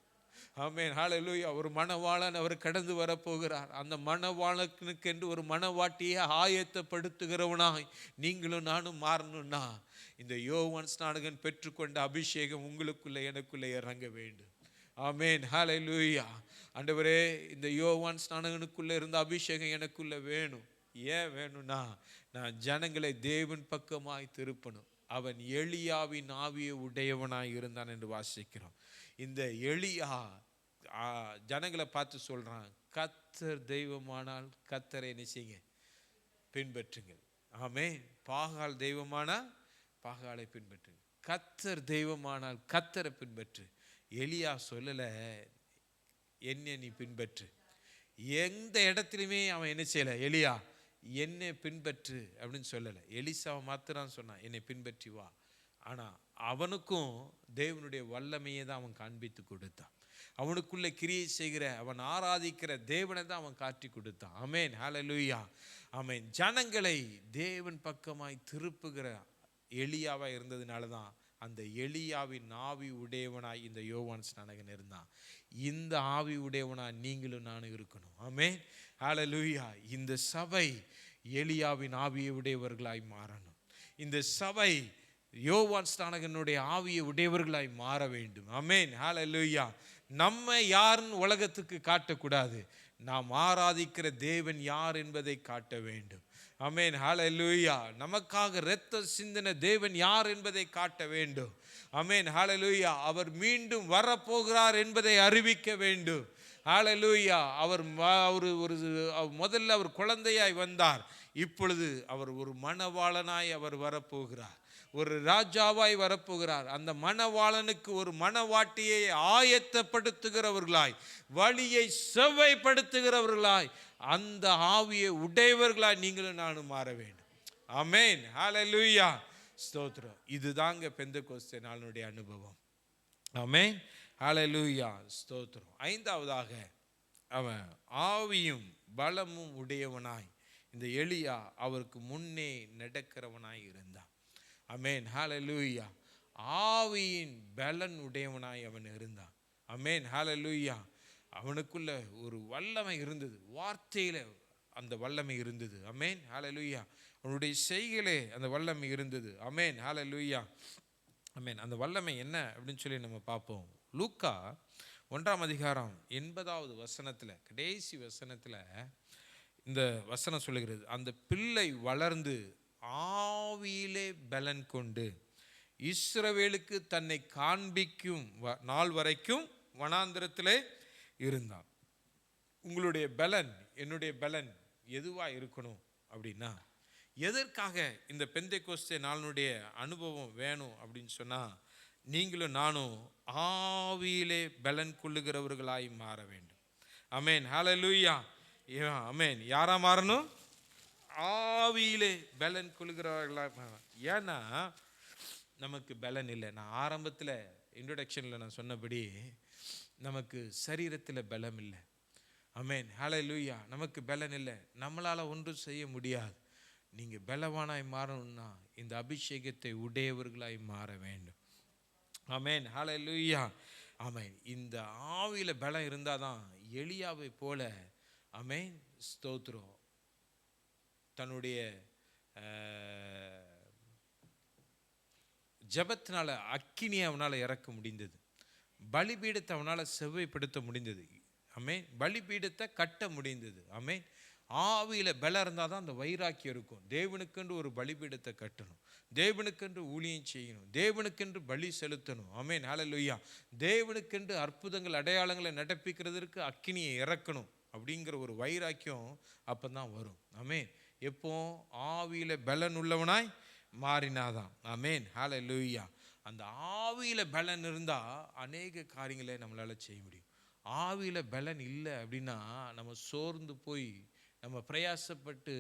ஆமென், ஹல்லேலூயா. ஒரு மணவாளன் அவர் கடந்து வரப்போகிறார். அந்த மணவாளனுக்கென்று ஒரு மணவாட்டியை ஆயத்தப்படுத்துகிறவனாய் நீங்களும் நானும் மாறணும்னா இந்த யோவான் ஸ்நானகன் பெற்றுக்கொண்ட அபிஷேகம் உங்களுக்குள்ளே எனக்குள்ளே இறங்க வேண்டும். ஆமென், ஹல்லேலூயா. ஆண்டவரே, இந்த யோவான் ஸ்நானகனுக்குள்ளே இருந்த அபிஷேகம் எனக்குள்ளே வேணும். ஏன் வேணும்னா நான் ஜனங்களை தேவன் பக்கமாய் திருப்பணும். அவன் எலியாவின் ஆவியை உடையவனாய் இருந்தான் என்று வாசிக்கிறோம். இந்த எலியா ஜனங்களை பார்த்து சொல்றான், கர்த்தர் தெய்வமானால் கர்த்தரை என்ன செய்யுங்க, பின்பற்றுங்கள். ஆமென். பாகால் தெய்வமானால் பாகாலை பின்பற்றுங்க, கர்த்தர் தெய்வமானால் கர்த்தரை பின்பற்று. எலியா சொல்லல என்ன நீ பின்பற்று. எந்த இடத்துலையுமே அவன் என்ன செய்யல, எலியா என்னை பின்பற்று அப்படின்னு சொல்லலை. எலிசாவை மாத்திரம் சொன்னான், என்னை பின்பற்றி வா. ஆனால் அவனுக்கும் தேவனுடைய வல்லமையை தான் அவன் காண்பித்து கொடுத்தான். அவனுக்குள்ளே கிரியை செய்கிற, அவன் ஆராதிக்கிற தேவனை தான் அவன் காட்டி கொடுத்தான். ஆமென், ஹல்லேலூயா, ஆமென். ஜனங்களை தேவன் பக்கமாய் திருப்புகிற எலியாவாக இருந்ததுனால தான் அந்த எலியாவின் ஆவி உடையவனாய் இந்த யோவான் ஸ்நானகன் இருந்தான். இந்த ஆவி உடையவனாய் நீங்களும் நானும் இருக்கணும். ஆமென், ஹல்லேலூயா. இந்த சபை எலியாவின் ஆவியை உடையவர்களாய் மாறணும். இந்த சபை யோவான் ஸ்நானகனுடைய ஆவியை உடையவர்களாய் மாற வேண்டும். ஆமென், ஹல்லேலூயா. நம்ம யாருன்னு உலகத்துக்கு காட்டக்கூடாது, நாம் ஆராதிக்கிற தேவன் யார் என்பதை காட்ட வேண்டும். ஆமென், ஹல்லேலூயா. நமக்காக இரத்தம் சிந்தின தேவன் யார் என்பதை காட்ட வேண்டும். ஆமென், ஹல்லேலூயா. அவர் மீண்டும் வரப்போகிறார் என்பதை அறிவிக்க வேண்டும். ஹல்லேலூயா. அவர் முதல்ல அவர் குழந்தையாய் வந்தார், இப்பொழுது அவர் ஒரு மணவாளனாய் அவர் வரப்போகிறார், ஒரு ராஜாவாய் வரப்போகிறார். அந்த மணவாளனுக்கு ஒரு மணவாட்டியை ஆயத்தப்படுத்துகிறவர்களாய், வழியை செவ்வைப்படுத்துகிறவர்களாய், அந்த ஆவியை உடையவர்களாய் நீங்களும் நானும் மாற வேண்டும். ஆமென், ஹல்லேலூயா, ஸ்தோத்திரம். இதுதாங்க பெந்தெகோஸ்தே நாளுடைய அனுபவம். ஆமென், ஹல்லேலூயா, ஸ்தோத்திரம். ஐந்தாவதாக அவன் ஆவியும் பலமும் உடையவனாய், இந்த எலியா அவருக்கு முன்னே நடக்கிறவனாய் இருந்தான். ஆமென், ஹல்லேலூயா. ஆவியின் பலன் உடையவனாய் அவன் இருந்தான். ஆமென், ஹல்லேலூயா. அவனுக்குள்ள ஒரு வல்லமை இருந்தது, வார்த்தையில அந்த வல்லமை இருந்தது. ஆமென், ஹல்லேலூயா. அவனுடைய செய்கையிலே அந்த வல்லமை இருந்தது. ஆமென், ஹல்லேலூயா, ஆமென். அந்த வல்லமை என்ன அப்படின்னு சொல்லி நம்ம பார்ப்போம். லூக்கா 1ஆம் அதிகாரம் 80வது வசனத்தில், கடைசி வசனத்தில் இந்த வசனம் சொல்லுகிறது, அந்த பிள்ளை வளர்ந்து ஆவியிலே பலன் கொண்டு இஸ்ரவேலுக்கு தன்னை காண்பிக்கும் நாள் வரைக்கும் வனாந்திரத்திலே இருந்தான். உங்களுடைய பலன், என்னுடைய பலன் எதுவாக இருக்கணும் அப்படின்னா, எதற்காக இந்த பெந்தெகோஸ்தே நாளுடைய அனுபவம் வேணும் அப்படின்னு சொன்னால், நீங்களும் நானும் ஆவியிலே பலன் கொள்ளுகிறவர்களாய் மாற வேண்டும். ஆமென், ஹல்லேலூயா, ஆமென். யாரா மாறணும்? ஆவியிலே பலன் கொள்ளுகிறவர்களாக. ஏன்னா நமக்கு பலன் இல்லை. நான் ஆரம்பத்தில் இன்ட்ரோடக்ஷனில் நான் சொன்னபடி நமக்கு சரீரத்தில் பலம் இல்லை. ஆமென், ஹல்லேலூயா. நமக்கு பலன் இல்லை, நம்மளால் ஒன்றும் செய்ய முடியாது. நீங்கள் பலவானாய் மாறணும்னா இந்த அபிஷேகத்தை உடையவர்களாய் மாற வேண்டும். ஆமென், ஹல்லேலூயா, ஆமென். இந்த ஆவியில் பலம் இருந்தால் தான் எலியாவை போல, ஆமென், ஸ்தோத்திரம், தன்னுடைய ஜபத்தினால அக்கினியை அவனால் இறக்க முடிந்தது. பலிபீடத்தை அவனால் செவ்வைப்படுத்த முடிந்தது. ஆமென். பலிபீடத்தை கட்ட முடிந்தது. ஆமென். ஆவியில் பலம் இருந்தால் தான் அந்த வைராக்கியம் இருக்கும். தேவனுக்கென்று ஒரு பலிபீடத்தை கட்டணும், தேவனுக்கென்று ஊழியம் செய்யணும், தேவனுக்கென்று பலி செலுத்தணும். ஆமென். ஹல்லேலூயா. தேவனுக்கென்று அற்புதங்கள் அடையாளங்களை நடப்பிக்கிறதற்கு அக்கினியை இறக்கணும் அப்படிங்கிற ஒரு வைராக்கியம் அப்போ தான் வரும். ஆமென். எப்போ ஆவியில் பலன் உள்ளவனாய் மாறினாதான். ஆமென். ஹல்லேலூயா. அந்த ஆவியில் பலன் இருந்தால் அநேக காரியங்களை நம்மளால் செய்ய முடியும். ஆவியில் பலன் இல்லை அப்படின்னா நம்ம சோர்ந்து போய் நம்ம பிரயாசப்பட்டு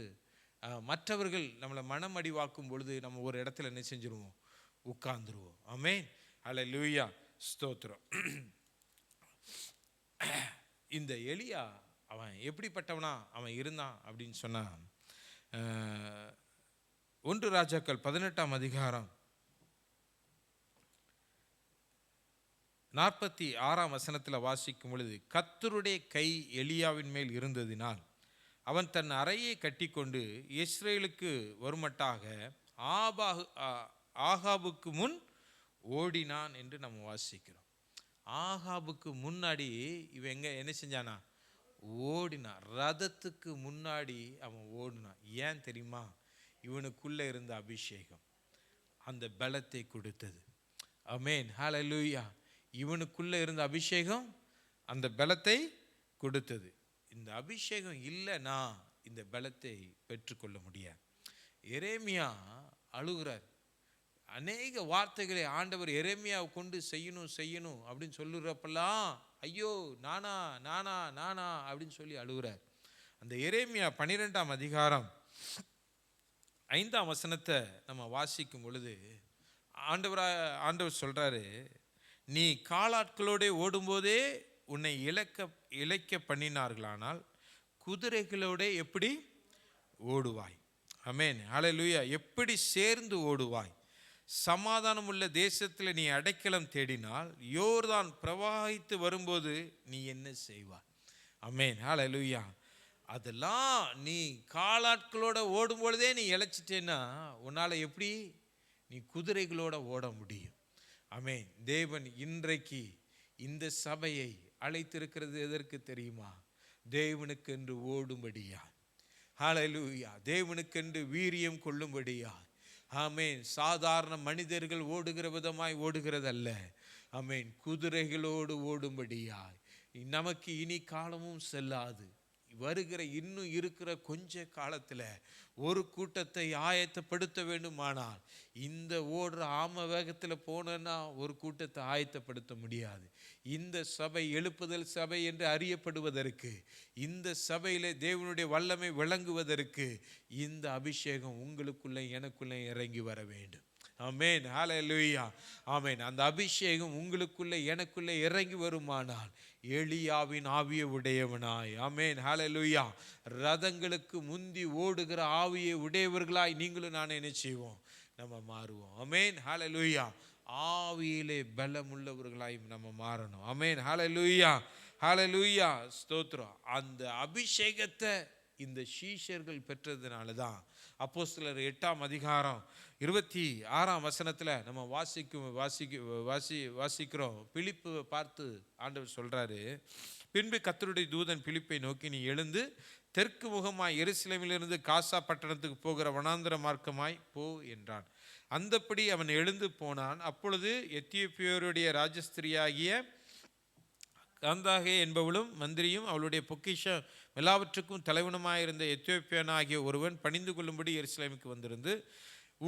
மற்றவர்கள் நம்மளை மனம் அடிவாக்கும் பொழுது நம்ம ஒரு இடத்துல என்ன செஞ்சிருவோம்? உட்கார்ந்துருவோம். ஆமென். ஹல்லேலூயா. ஸ்தோத்திரம். இந்த எலியா அவன் எப்படிப்பட்டவனா அவன் இருந்தான் அப்படின்னு சொன்னா, 1 ராஜாக்கள் 18ஆம் அதிகாரம் 46ஆம் வசனத்தில் வாசிக்கும் பொழுது, கர்த்தருடைய கை எலியாவின் மேல் இருந்ததினால் அவன் தன் அறையை கட்டிக்கொண்டு இஸ்ரேலுக்கு வருமட்டாக ஆகாபுக்கு முன் ஓடினான் என்று நம்ம வாசிக்கிறோம். ஆகாபுக்கு முன்னாடி இவன் என்ன செஞ்சானா? ஓடினான். ரதத்துக்கு முன்னாடி அவன் ஓடினான். ஏன் தெரியுமா? இவனுக்குள்ள இருந்த அபிஷேகம் அந்த பலத்தை கொடுத்தது. ஆமென். ஹல்லேலூயா. இவனுக்குள்ள இருந்த அபிஷேகம் அந்த பலத்தை கொடுத்தது. இந்த அபிஷேகம் இல்லைன்னா இந்த பலத்தை பெற்றுக்கொள்ள முடியாது. எரேமியா அழுகிறார். அநேக வார்த்தைகளை ஆண்டவர் எரேமியாவை கொண்டு செய்யணும் அப்படின்னு சொல்லுறப்பெல்லாம் ஐயோ நானா நானா நானா அப்படின்னு சொல்லி அழுகிறார். அந்த எரேமியா 12ஆம் அதிகாரம் 5ஆம் வசனத்தை நம்ம வாசிக்கும் பொழுது ஆண்டவர் சொல்றாரு, நீ காலாட்களோட ஓடும்போதே உன்னை இழைக்க பண்ணினார்களானால் குதிரைகளோட எப்படி ஓடுவாய்? ஆமென். ஹல்லேலூயா. எப்படி சேர்ந்து ஓடுவாய்? சமாதானம் உள்ள தேசத்தில் நீ அடைக்கலம் தேடினால் யோர்தான் பிரவாகித்து வரும்போது நீ என்ன செய்வாய்? ஆமென். ஹல்லேலூயா. அதெல்லாம் நீ காலாட்களோட ஓடும் பொழுதே நீ இழைச்சிட்டேன்னா உன்னால் எப்படி நீ குதிரைகளோட ஓட முடியும்? ஆமென். தேவன் இன்றைக்கு இந்த சபையை அழைத்திருக்கிறது எதற்கு தெரியுமா? தேவனுக்கென்று ஓடும்படியா. ஹல்லேலூயா. தேவனுக்கென்று வீரியம் கொள்ளும்படியா. ஆமென். சாதாரண மனிதர்கள் ஓடுகிற விதமாய் ஓடுகிறதல்ல. ஆமென். குதிரைகளோடு ஓடும்படியாய். நமக்கு இனி காலமும் செல்லாது. வருகிற இன்னும் இருக்கிற கொஞ்ச காலத்தில் ஒரு கூட்டத்தை ஆயத்தப்படுத்த வேண்டுமானால் இந்த ஓடுற ஆம வேகத்தில் போனோன்னா ஒரு கூட்டத்தை ஆயத்தப்படுத்த முடியாது. இந்த சபை எழுப்புதல் சபை என்று அறியப்படுவதற்கு, இந்த சபையிலே தேவனுடைய வல்லமை விளங்குவதற்கு இந்த அபிஷேகம் உங்களுக்குள்ளே எனக்குள்ளே இறங்கி வர வேண்டும். ஆமென். ஹல்லேலூயா. ஆமென். அந்த அபிஷேகம் உங்களுக்குள்ளே எனக்குள்ளே இறங்கி வருமானால் எலியாவின் ஆவியை உடையவனாய், ஆமென், ஹல்லேலூயா, ரதங்களுக்கு முந்தி ஓடுகிற ஆவியை உடையவர்களாய் நீங்களும் நான் என்ன செய்வோம்? நம்ம மாறுவோம். ஆமென். ஹல்லேலூயா. ஆவியிலே பலம் உள்ளவர்களாய் நம்ம மாறணும். ஆமென். ஹல்லேலூயா. ஹல்லேலூயா. ஸ்தோத்திரம். அந்த அபிஷேகத்தை இந்த சீஷர்கள் பெற்றதுனால தான் அப்போஸ்தலர் 8ஆம் அதிகாரம் 26ஆம் வசனத்தில் நம்ம வாசிக்கிறோம். பிலிப்பு பார்த்து ஆண்டவர் சொல்றாரு, பின்பு கர்த்தருடைய தூதன் பிலிப்பை நோக்கி, நீ எழுந்து தெற்கு முகமாய் எருசலேமிலிருந்து காசா பட்டணத்துக்கு போகிற வனாந்தர மார்க்கமாய் போ என்றான். அந்தப்படி அவன் எழுந்து போனான். அப்பொழுது எத்தியோப்பியருடைய ராஜஸ்திரியாகிய காந்தாகே என்பவளும் மந்திரியும் அவளுடைய பொக்கிஷம் எல்லாவற்றுக்கும் தலைவனுமாயிருந்த எத்தியோப்பியனாகிய ஒருவன் பணிந்து கொள்ளும்படி எருசலேமுக்கு வந்திருந்து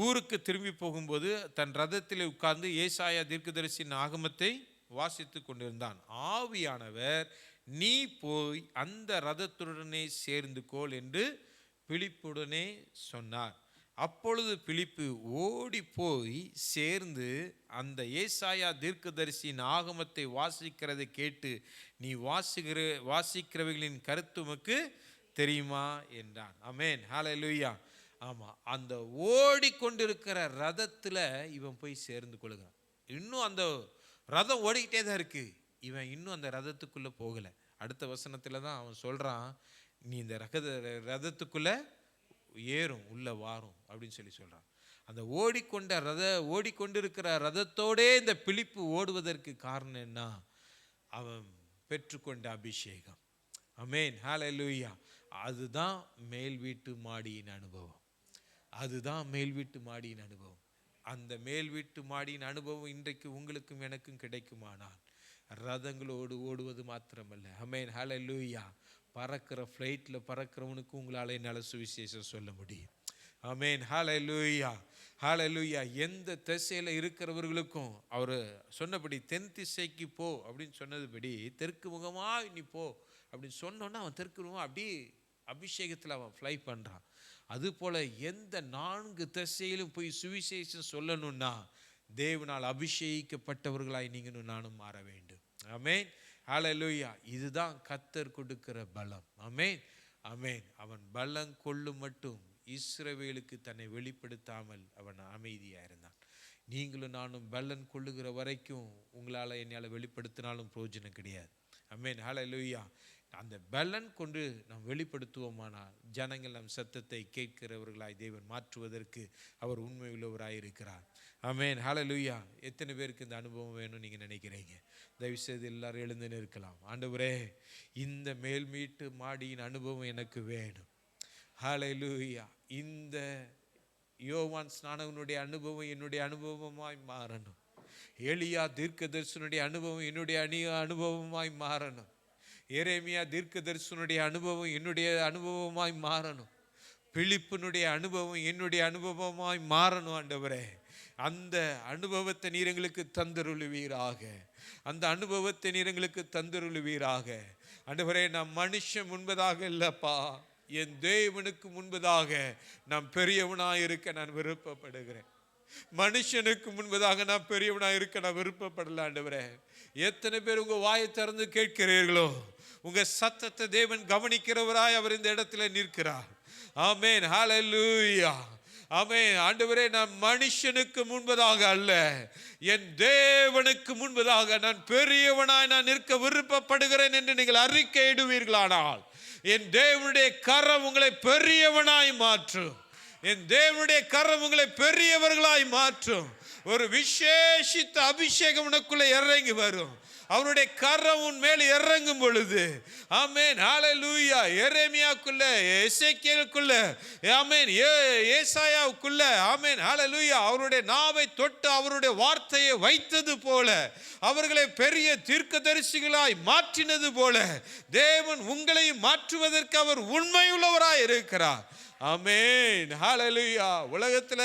ஊருக்கு திரும்பி போகும்போது தன் ரதத்தில் உட்கார்ந்து ஏசாயா தீர்க்கதரிசியின் ஆகமத்தை வாசித்து கொண்டிருந்தான். ஆவியானவர், நீ போய் அந்த ரதத்துடனே சேர்ந்து கொள் என்று பிலிப்புடனே சொன்னார். அப்பொழுது பிலிப்பு ஓடி போய் சேர்ந்து அந்த ஏசாயா தீர்க்கதரிசியின் ஆகமத்தை வாசிக்கிறதை கேட்டு, நீ வாசிக்கிறவைகளின் கருத்து உமக்கு தெரியுமா என்றான். ஆமென். ஹல்லேலூயா. ஆமாம், அந்த ஓடிக்கொண்டிருக்கிற ரதத்தில் இவன் போய் சேர்ந்து கொள்கிறான். இன்னும் அந்த ரதம் ஓடிக்கிட்டே தான் இருக்கு. இவன் இன்னும் அந்த ரதத்துக்குள்ளே போகலை. அடுத்த வசனத்தில் தான் அவன் சொல்கிறான், நீ இந்த ரதத்துக்குள்ளே ஏறும், உள்ள வாரும் அப்படின்னு சொல்லி சொல்கிறான். அந்த ஓடிக்கொண்டிருக்கிற ரதத்தோடே இந்த பிலிப்பு ஓடுவதற்கு காரணம் என்ன? அவன் பெற்றுக்கொண்ட அபிஷேகம். ஆமென், ஹல்லேலூயா. அதுதான் மேல் வீட்டு மாடியின் அனுபவம். அதுதான் மேல் வீட்டு மாடியின் அனுபவம். அந்த மேல் வீட்டு மாடியின் அனுபவம் இன்றைக்கு உங்களுக்கும் எனக்கும் கிடைக்குமானால், ரதங்களோடு ஓடுவது மாத்திரமல்ல, ஆமென், ஹல்லேலூயா, பறக்கிற ஃப்ளைட்டில் பறக்கிறவனுக்கு உங்களால் என்னால் சுவிசேஷம் சொல்ல முடியும். ஆமென், ஹல்லேலூயா, ஹல்லேலூயா. எந்த திசையில் இருக்கிறவர்களுக்கும் அவர் சொன்னபடி தென் திசைக்கு போ அப்படின்னு சொன்னதுபடி தெற்கு முகமாக நீ போ அப்படின்னு சொன்னோன்னா அவன் தெற்கு முகமாக அப்படி அபிஷேகத்தில் அவன் ஃப்ளை பண்ணுறான். அதுபோல் எந்த 4 திசையிலும் போய் சுவிசேஷம் சொல்லணும்னா தேவனால் அபிஷேகிக்கப்பட்டவர்களாய் நீங்களும் நானும் மாற வேண்டும். ஆமென், ஹல்லேலூயா. இதுதான் கர்த்தர் கொடுக்கிற பலம். ஆமென், ஆமென். அவன் பலம் கொள்ளும் மட்டும் இஸ்ரவேலுக்கு தன்னை வெளிப்படுத்தாமல் அவன் அமைதியாக இருந்தான். நீங்களும் நானும் பலன் கொள்ளுகிற வரைக்கும் உங்களால் என்னையால் வெளிப்படுத்தினாலும் பிரயோஜனம் கிடையாது. ஆமென், ஹல்லேலூயா. அந்த பலன் கொண்டு நாம் வெளிப்படுத்துவோமானால் ஜனங்கள் நம் சத்தத்தை கேட்கிறவர்களாய் தேவன் மாற்றுவதற்கு அவர் உண்மை உள்ளவராய் இருக்கிறார். ஆமென், ஹல்லேலூயா. எத்தனை பேருக்கு இந்த அனுபவம் வேணும்னு நீங்கள் நினைக்கிறீங்க? தயவுசெய்து எல்லாரும் எழுந்து நிற்கலாம். ஆண்டவரே, இந்த மேல் வீட்டு மாடியின் அனுபவம் எனக்கு வேணும். ஹல்லேலூயா. இந்த யோவான் ஸ்நானகனுடைய அனுபவம் என்னுடைய அனுபவமாய் மாறணும். எலியா தீர்க்கதரிசனுடைய அனுபவம் என்னுடைய அனுபவமாய் மாறணும். எரேமியா தீர்க்கதரிசனுடைய அனுபவம் என்னுடைய அனுபவமாய் மாறணும். பிலிப்பினுடைய அனுபவம் என்னுடைய அனுபவமாய் மாறணும். ஆண்டவரே, அந்த அனுபவத்தை நீர் எங்களுக்கு தந்தருளுவீராக. அந்த அனுபவத்தை நீர் எங்களுக்கு தந்தருளுவீராக. ஆண்டவரே, நான் மனுஷன் முன்பதாக இல்லப்பா, என் தேவனுக்கு முன்பதாக நான் பெரியவனாக இருக்க நான் விருப்பப்படுகிறேன். மனுஷனுக்கு முன்பதாக நான் பெரியவனாக இருக்க நான் விருப்பப்படல. ஆண்டவரே, எத்தனை பேர் உங்க வாயை திறந்து கேட்கிறீர்களோ, உங்க சத்தத்தை தேவன் கவனிக்கிறவராய் அவர் இந்த இடத்துல நிற்கிறார். ஆமென், ஹல்லேலூயா, ஆமென். ஆண்டவரே, நான் மனுஷனுக்கு முன்பதாக அல்ல, என் தேவனுக்கு முன்பதாக நான் பெரியவனாய் நான் நிற்க விருப்பப்படுகிறேன் என்று நீங்கள் அறிக்கையிடுவீர்களானால் என் தேவனுடைய கரம் உங்களை பெரியவனாய் மாற்றும். என் தேவனுடைய கரம் உங்களை பெரியவர்களாய் மாற்றும். ஒரு விசேஷித்த அபிஷேகம் உனக்குள்ளே இறங்கி வரும். அவருடைய கரம் உன் மேல் இறங்கும் பொழுது, ஆமென், ஹல்லேலூயா, எரேமியாக்குள்ள, எசேக்கியேலுக்குள்ள, ஆமென், ஏசாயாவுக்குள்ள, ஆமென், ஹல்லேலூயா, அவருடைய நாவை தொட்டு அவருடைய வார்த்தையை வைத்தது போல, அவர்களை பெரிய தீர்க்கதரிசிகளாய் மாற்றினது போல தேவன் உங்களையும் மாற்றுவதற்கு அவர் உண்மையுள்ளவராய் இருக்கிறார். ஆமென், ஹல்லேலூயா. உலகத்துல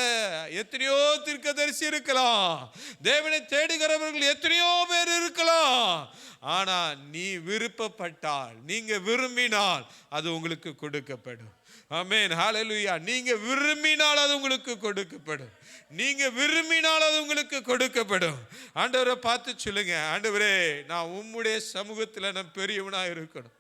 எத்தனையோ தீர்க்கதரிசி இருக்கலாம், தேவனை தேடுகிறவர்கள் எத்தனையோ பேர் இருக்கலாம். ஆனா நீ விருப்பப்பட்டால், நீங்க விரும்பினால் அது உங்களுக்கு கொடுக்கப்படும். ஆமென், ஹல்லேலூயா. நீங்க விரும்பினால் அது உங்களுக்கு கொடுக்கப்படும். நீங்க விரும்பினால் அது உங்களுக்கு கொடுக்கப்படும். ஆண்டவரை பார்த்து சொல்லுங்க, ஆண்டவரே, நான் உம்முடைய சமூகத்துல நான் பெரியவனா இருக்கணும்.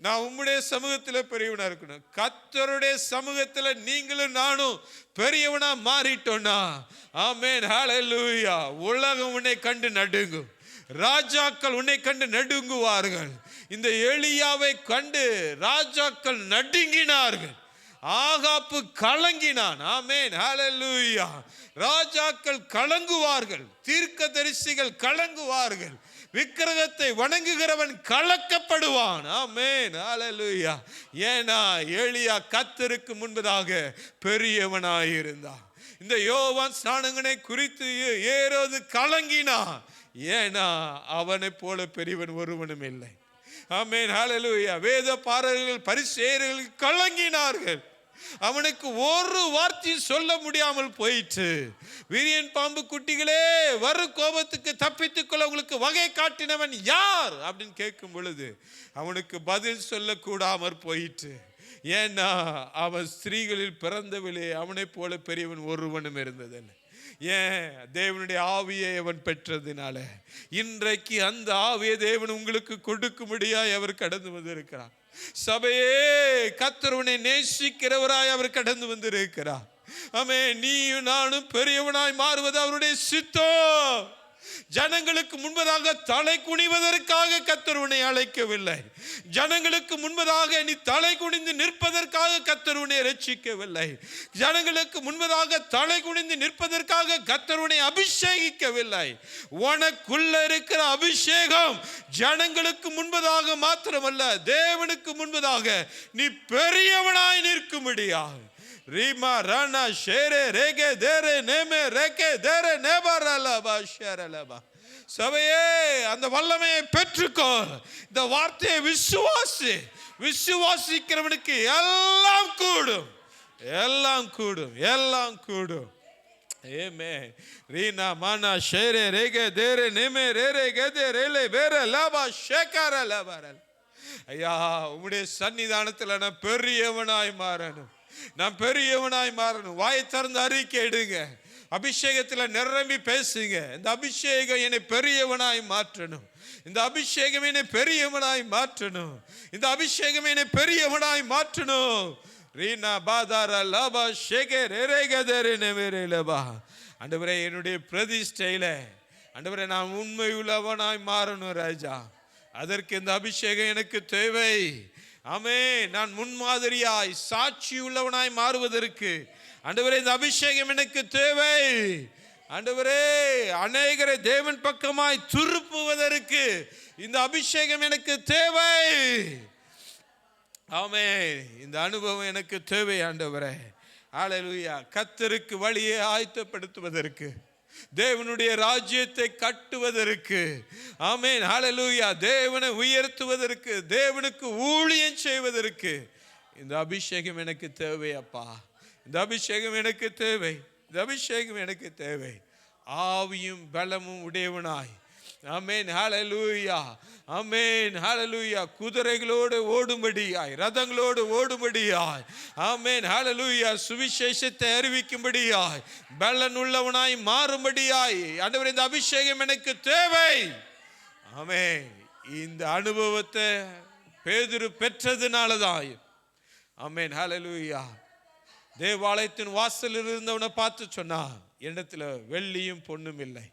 நான் உம்முடைய சமூகத்தில் பெரியவனா இருக்கணும். கர்த்தருடைய சமூகத்தில் நீங்களும் நானும் பெரியவனா மாறிட்டோம்னா, ஆமென், ஹல்லேலூயா, உலகம் உன்னை கண்டு நடுங்கும். ராஜாக்கள் உன்னை கண்டு நடுங்குவார்கள். இந்த எலியாவை கண்டு ராஜாக்கள் நடுங்கினார்கள். ஆகாப்பு கலங்கினான். ஆமென், ஹல்லேலூயா. ராஜாக்கள் கலங்குவார்கள், தீர்க்கதரிசிகள் கலங்குவார்கள், விக்கிரகத்தை வணங்குகிறவன் கலக்கப்படுவான். ஆமென், ஹல்லேலூயா. ஏனா எலியா கர்த்தருக்கு முன்பதாக பெரியவனாய் இருந்தான். இந்த யோவான் ஸ்நானகனை குறித்து ஏரோது கலங்கினான். ஏனா அவனை போல பெரியவன் ஒருவனும் இல்லை. ஆமென், ஹல்லேலூயா. வேத பாரகர்கள் பரிசேயர்கள் கலங்கினார்கள். அவனுக்கு ஒரு வார்த்தை சொல்ல முடியாமல் போயிற்று. விரியன் பாம்பு குட்டிகளே, வரும் கோபத்துக்கு தப்பித்துக் கொள்ள உங்களுக்கு வகை காட்டினவன் யார் அப்படின்னு கேட்கும் பொழுது அவனுக்கு பதில் சொல்ல கூடாமற் போயிற்று. ஏன்னா அவன் ஸ்திரீகளில் பிறந்தவிலே அவனை போல பெரியவன் ஒருவனும் இருந்ததில்லை. ஏன்? தேவனுடைய ஆவியை அவன் பெற்றதினால. இன்றைக்கு அந்த ஆவியை தேவன் உங்களுக்கு கொடுக்கும்படியாய் அவர் கடந்து வந்திருக்கிறார். சபையே, கர்த்தர் உன்னை நேசிக்கிறவராய் அவர் கடந்து வந்திருக்கிறார். ஆமென். நீயும் நானும் பெரியவனாய் மாறுவது அவருடைய சித்தம். ஜனங்களுக்கு முன்பதாக தலை குனிவதற்காக கர்த்தர் உன்னை அழைக்கவில்லை. ஜனங்களுக்கு முன்பதாக நீ தலை குனிந்து நிற்பதற்காக கர்த்தர் உன்னை ரட்சிக்கவில்லை. ஜனங்களுக்கு முன்பதாக தலை குனிந்து நிற்பதற்காக கர்த்தர் உன்னை அபிஷேகிக்கவில்லை. உனக்குள்ள இருக்கிற அபிஷேகம் ஜனங்களுக்கு முன்பதாக மாத்திரமல்ல, தேவனுக்கு முன்பதாக நீ பெரியவனாய் நிற்கும்படியாக. ரீமா ரானா ஷேரே ரேகே தேரே நேமே ரேகே தேரே நேபரலபா ஷேரலபா. சபையே, அந்த வல்லமையை பெற்றுக்கோ. இந்த வார்த்தையை விசுவாசிக்கிறவனுக்கு எல்லாம் கூடும், எல்லாம் கூடும், எல்லாம் கூடும். ஏமே ரீனா மானா ஷேரே ரேகே தேரே நேமே ரேரே கேதே ரேலே வேற லபா ஷேகார லபரல். ஐயா, உம்முடைய சன்னிதானத்தில் நான் பெரியவனாய் மாறணும், நான் பெரியவனாய் மாறணும். வாயை திறந்து அறிக்கை எடுங்க, அபிஷேகத்தில் நிரம்பி பேசுங்க. இந்த அபிஷேகம் என்னை பெரியவனாய் மாற்றணும், இந்த அபிஷேகம் என்னை பெரியவனாய் மாற்றணும், இந்த அபிஷேகம் என்னை பெரியவனாய் மாற்றணும். ரீனா பாதாரா லாபா ஷேகே ரேரேகதரே நெவேரேலபா. ஆண்டவரே, என்னுடைய பிரதிஷ்டையில ஆண்டவரே நான் உண்மை உள்ளவனாய் மாறணும் ராஜா. அதற்கு இந்த அபிஷேகம் எனக்கு தேவை. ஆமென். நான் முன்மாதிரியாய் சாட்சி உள்ளவனாய் மாறுவதற்கு ஆண்டவரே இந்த அபிஷேகம் எனக்கு தேவை. ஆண்டவரே, அநேகரை தேவன் பக்கமாய் திருப்புவதற்கு இந்த அபிஷேகம் எனக்கு தேவை. ஆமென். இந்த அனுபவம் எனக்கு தேவை ஆண்டவரே. ஹல்லேலூயா. கர்த்தருக்கு வழியை ஆயத்தப்படுத்துவதற்கு, தேவனுடைய ராஜ்யத்தை கட்டுவதற்கு, ஆமென், ஹல்லேலூயா, தேவனை உயர்த்துவதற்கு, தேவனுக்கு ஊழியம் செய்வதற்கு இந்த அபிஷேகம் எனக்கு தேவை அப்பா. இந்த அபிஷேகம் எனக்கு தேவை, இந்த அபிஷேகம் எனக்கு தேவை. ஆவியும் பலமும் உடையவனாய், ஆமென், ஹல்லேலூயா, ஆமென், ஹல்லேலூயா, குதிரைகளோடு ஓடும்படியாய், ரதங்களோடு ஓடும்படியாய், ஆமென், ஹல்லேலூயா, சுவிசேஷத்தை அறிவிக்கும்படியாய், பலன் உள்ளவனாய் மாறும்படியாய் ஆண்டவரே இந்த அபிஷேகம் எனக்கு தேவை. ஆமென். இந்த அனுபவத்தை பேதுரு பெற்றதுனாலதான், ஆமென், ஹல்லேலூயா, தேவாலயத்தின் வாசலில் இருந்தவனை பார்த்து சொன்னா, இடத்துல வெள்ளியும் பொன்னும் இல்லை.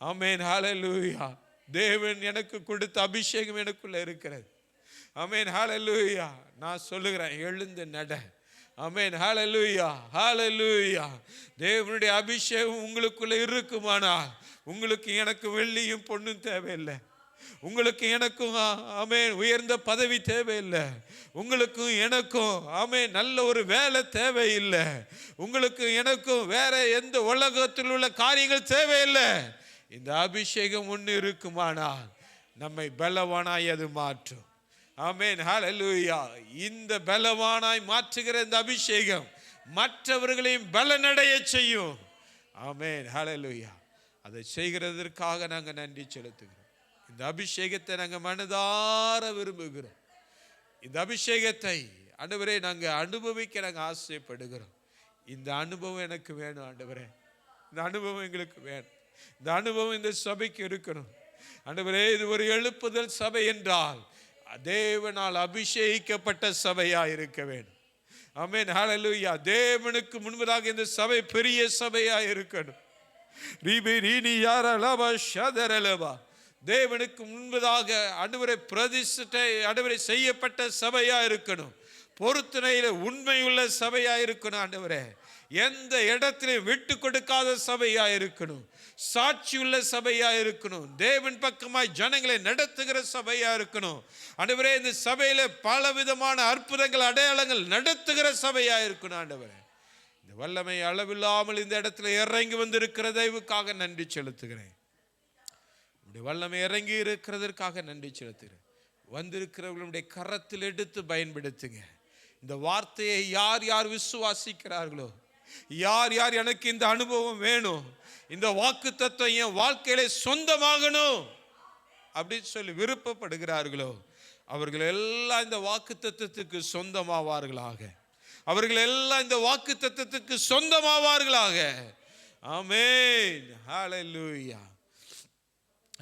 ஆமென், ஹல்லேலூயா, தேவன் எனக்கு கொடுத்த அபிஷேகம் எனக்குள்ள இருக்கிறது. ஆமென், ஹல்லேலூயா. நான் சொல்லுகிறேன், எழுந்து நட. ஆமென், ஹல்லேலூயா, ஹல்லேலூயா. தேவனுடைய அபிஷேகம் உங்களுக்குள்ள இருக்குமானால் உங்களுக்கு எனக்கு வெள்ளியும் பொன்னும் தேவையில்லை. உங்களுக்கு எனக்கும் ஆமென் உயர்ந்த பதவி தேவையில்லை. உங்களுக்கும் எனக்கும் ஆமென் நல்ல ஒரு வேலை தேவையில்லை. உங்களுக்கு எனக்கும் வேற எந்த உலகத்தில் உள்ள காரியங்கள் தேவையில்லை. இந்த அபிஷேகம் ஒன்று இருக்குமானால் நம்மை பலவானாய் அது மாற்றும். ஆமென், ஹல்லேலூயா. இந்த பலவானாய் மாற்றுகிற இந்த அபிஷேகம் மற்றவர்களையும் பலனடைய செய்யும். ஆமென், ஹல்லேலூயா. அதை செய்கிறதற்காக நாங்கள் நன்றி செலுத்துகிறோம். இந்த அபிஷேகத்தை நாங்கள் மனதார விரும்புகிறோம். இந்த அபிஷேகத்தை ஆண்டவரே நாங்கள் அனுபவிக்க நாங்கள் ஆசைப்படுகிறோம். இந்த அனுபவம் எனக்கு வேணும் ஆண்டவரே, இந்த அனுபவம் எங்களுக்கு வேணும். இந்த அனுபவம் இந்த சபைக்கு இருக்கணும் ஆண்டவரே. இது ஒரு எழுப்புதல் சபை என்றால் தேவனால் அபிஷேகிக்கப்பட்ட சபையா இருக்க வேண்டும். ஆமென், ஹல்லேலூயா. தேவனுக்கு முன்பதாக இந்த சபை பெரிய சபையா இருக்கணும். தேவனுக்கு முன்பதாக ஆண்டவரே பிரதிஷ்டை ஆண்டவரே செய்யப்பட்ட சபையா இருக்கணும். பொருத்தனையில உண்மையுள்ள சபையா இருக்கணும் ஆண்டவரே. எந்த இடத்திலும் விட்டு கொடுக்காத சபையா இருக்கணும். சாட்சியுள்ள சபையா இருக்கணும். தேவன் பக்கமாய் ஜனங்களை நடத்துகிற சபையா இருக்கணும் ஆண்டவரே. இந்த சபையில பல விதமான அற்புதங்கள் அடையாளங்கள் நடத்துகிற சபையா இருக்கணும் ஆண்டவரே. இந்த வல்லமை அளவில்லாமல் இந்த இடத்துல இறங்கி வந்திருக்கிற தயவுக்காக நன்றி செலுத்துகிறேன். வல்லமை இறங்கி இருக்கிறதற்காக நன்றி செலுத்துகிறேன். வந்திருக்கிறவர்களுடைய கரத்தில் எடுத்து பயன்படுத்துங்க. இந்த வார்த்தையை யார் யார் விசுவாசிக்கிறார்களோ, யார் யார் எனக்கு இந்த அனுபவம் வேணும், இந்த வாக்குத்தத்தம் என் வாழ்க்கையில சொந்தமாகணும் அப்படின்னு சொல்லி விருப்பப்படுகிறார்களோ, அவர்கள் எல்லாம் இந்த வாக்குத்தத்தத்துக்கு சொந்தமாவார்களாக. அவர்கள் எல்லாம் இந்த வாக்குத்தத்தத்துக்கு சொந்தமாவார்களாக. ஆமென், ஹல்லேலூயா,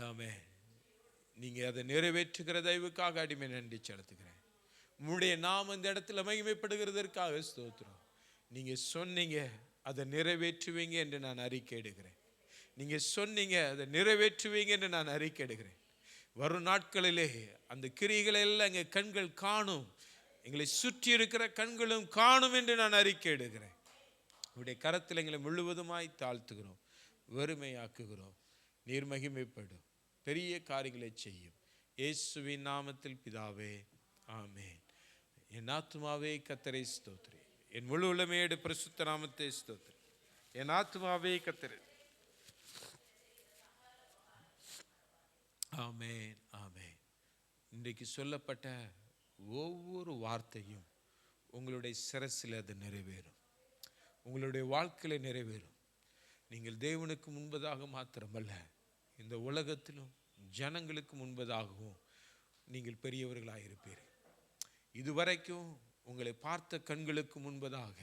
ஆமென். நீங்க அதை நிறைவேற்றுகிற தயவுக்காக அடிமை நன்றி செலுத்துகிறேன். உம்முடைய நாமம் இந்த இடத்துல மகிமைப்படுகிறதற்காக ஸ்தோத்திரம். நீங்க சொன்னீங்க, அதை நிறைவேற்றுவீங்க என்று நான் அறிக்கை எடுக்கிறேன். நீங்கள் சொன்னீங்க, அதை நிறைவேற்றுவீங்க என்று நான் அறிக்கையிடுகிறேன். வரும் நாட்களிலே அந்த கிரியைகளை எல்லாம் எங்கள் கண்கள் காணும், எங்களை சுற்றி இருக்கிற கண்களும் காணும் என்று நான் அறிக்கையிடுகிறேன். உடைய கரத்தில் எங்களை முழுவதுமாய் தாழ்த்துகிறோம், வெறுமையாக்குகிறோம். நீர் மகிமைப்படும், பெரிய காரியங்களை செய்யும். இயேசுவின் நாமத்தில் பிதாவே, ஆமென். என் ஆத்துமாவே கர்த்தரை ஸ்தோத்திரி, என் முழு உள்ளமையோடு பரிசுத்த நாமத்தை ஸ்தோத்திரி. என் ஆத்துமாவே கர்த்தரை. ஆமென், ஆமென். இன்றைக்கு சொல்லப்பட்ட ஒவ்வொரு வார்த்தையும் உங்களுடைய சிரசில் அது நிறைவேறும், உங்களுடைய வாழ்க்கையில் நிறைவேறும். நீங்கள் தேவனுக்கு முன்பதாக மாத்திரமல்ல, இந்த உலகத்திலும் ஜனங்களுக்கு முன்பதாகவும் நீங்கள் பெரியவர்களாக இருப்பீர்கள். இதுவரைக்கும் உங்களை பார்த்த கண்களுக்கு முன்பதாக,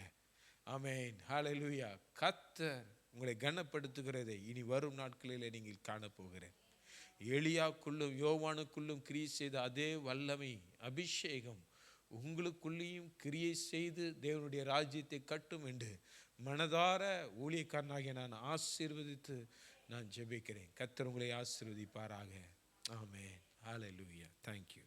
ஆமென், ஹல்லேலூயா, கர்த்தர் உங்களை கனப்படுத்துகிறதை இனி வரும் நாட்களில் நீங்கள் காணப்போகிறேன். எலியாவுக்குள்ளும் யோவானுக்குள்ளும் கிரியை செய்த அதே வல்லமை, அபிஷேகம் உங்களுக்குள்ளேயும் கிரியை செய்து தேவனுடைய ராஜ்யத்தை கட்டும் என்று மனதார ஊழியக்காரனாகிய நான் ஆசீர்வதித்து நான் ஜெபிக்கிறேன். கர்த்தர் உங்களை ஆசீர்வதிப்பாராக. ஆமென், ஹல்லேலூயா. Thank you.